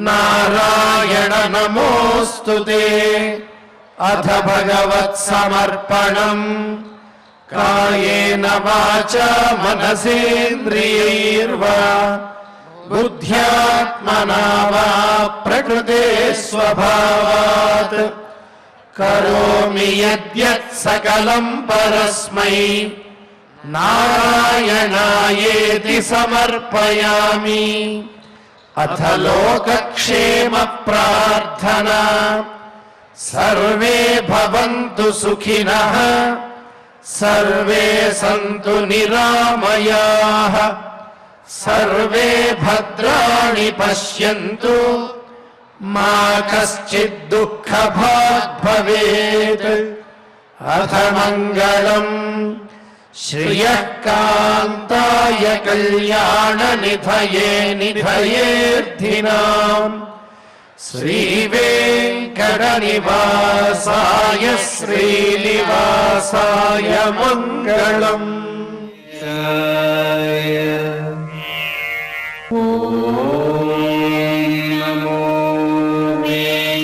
నారాయణ నమోస్తుతే. అథ భగవత్ సమర్పణం కాయేన వాచా మనసేంద్రియైర్వా బుద్ధ్యాత్మనా వా ప్రకృతే స్వభావాత్ కరోమి యద్యత్ సకలం పరస్మై నారాయణాయేతి సమర్పయామి. అథ లోకక్షేమ ప్రార్థనా సర్వే భవంతు సుఖినః సర్వే సంతు నిరామయాః సర్వే భద్రాణి పశ్యంతు మా కశ్చిద్ దుఃఖభాగ్ భవేత్. అథ మంగళం శ్రియః కాంతాయ కళ్యాణ నిధయే నిధయేర్థినాం శ్రీవేంకట నివాసాయ శ్రీనివాసాయ మంగళం. నమో వెంకటేశాయ.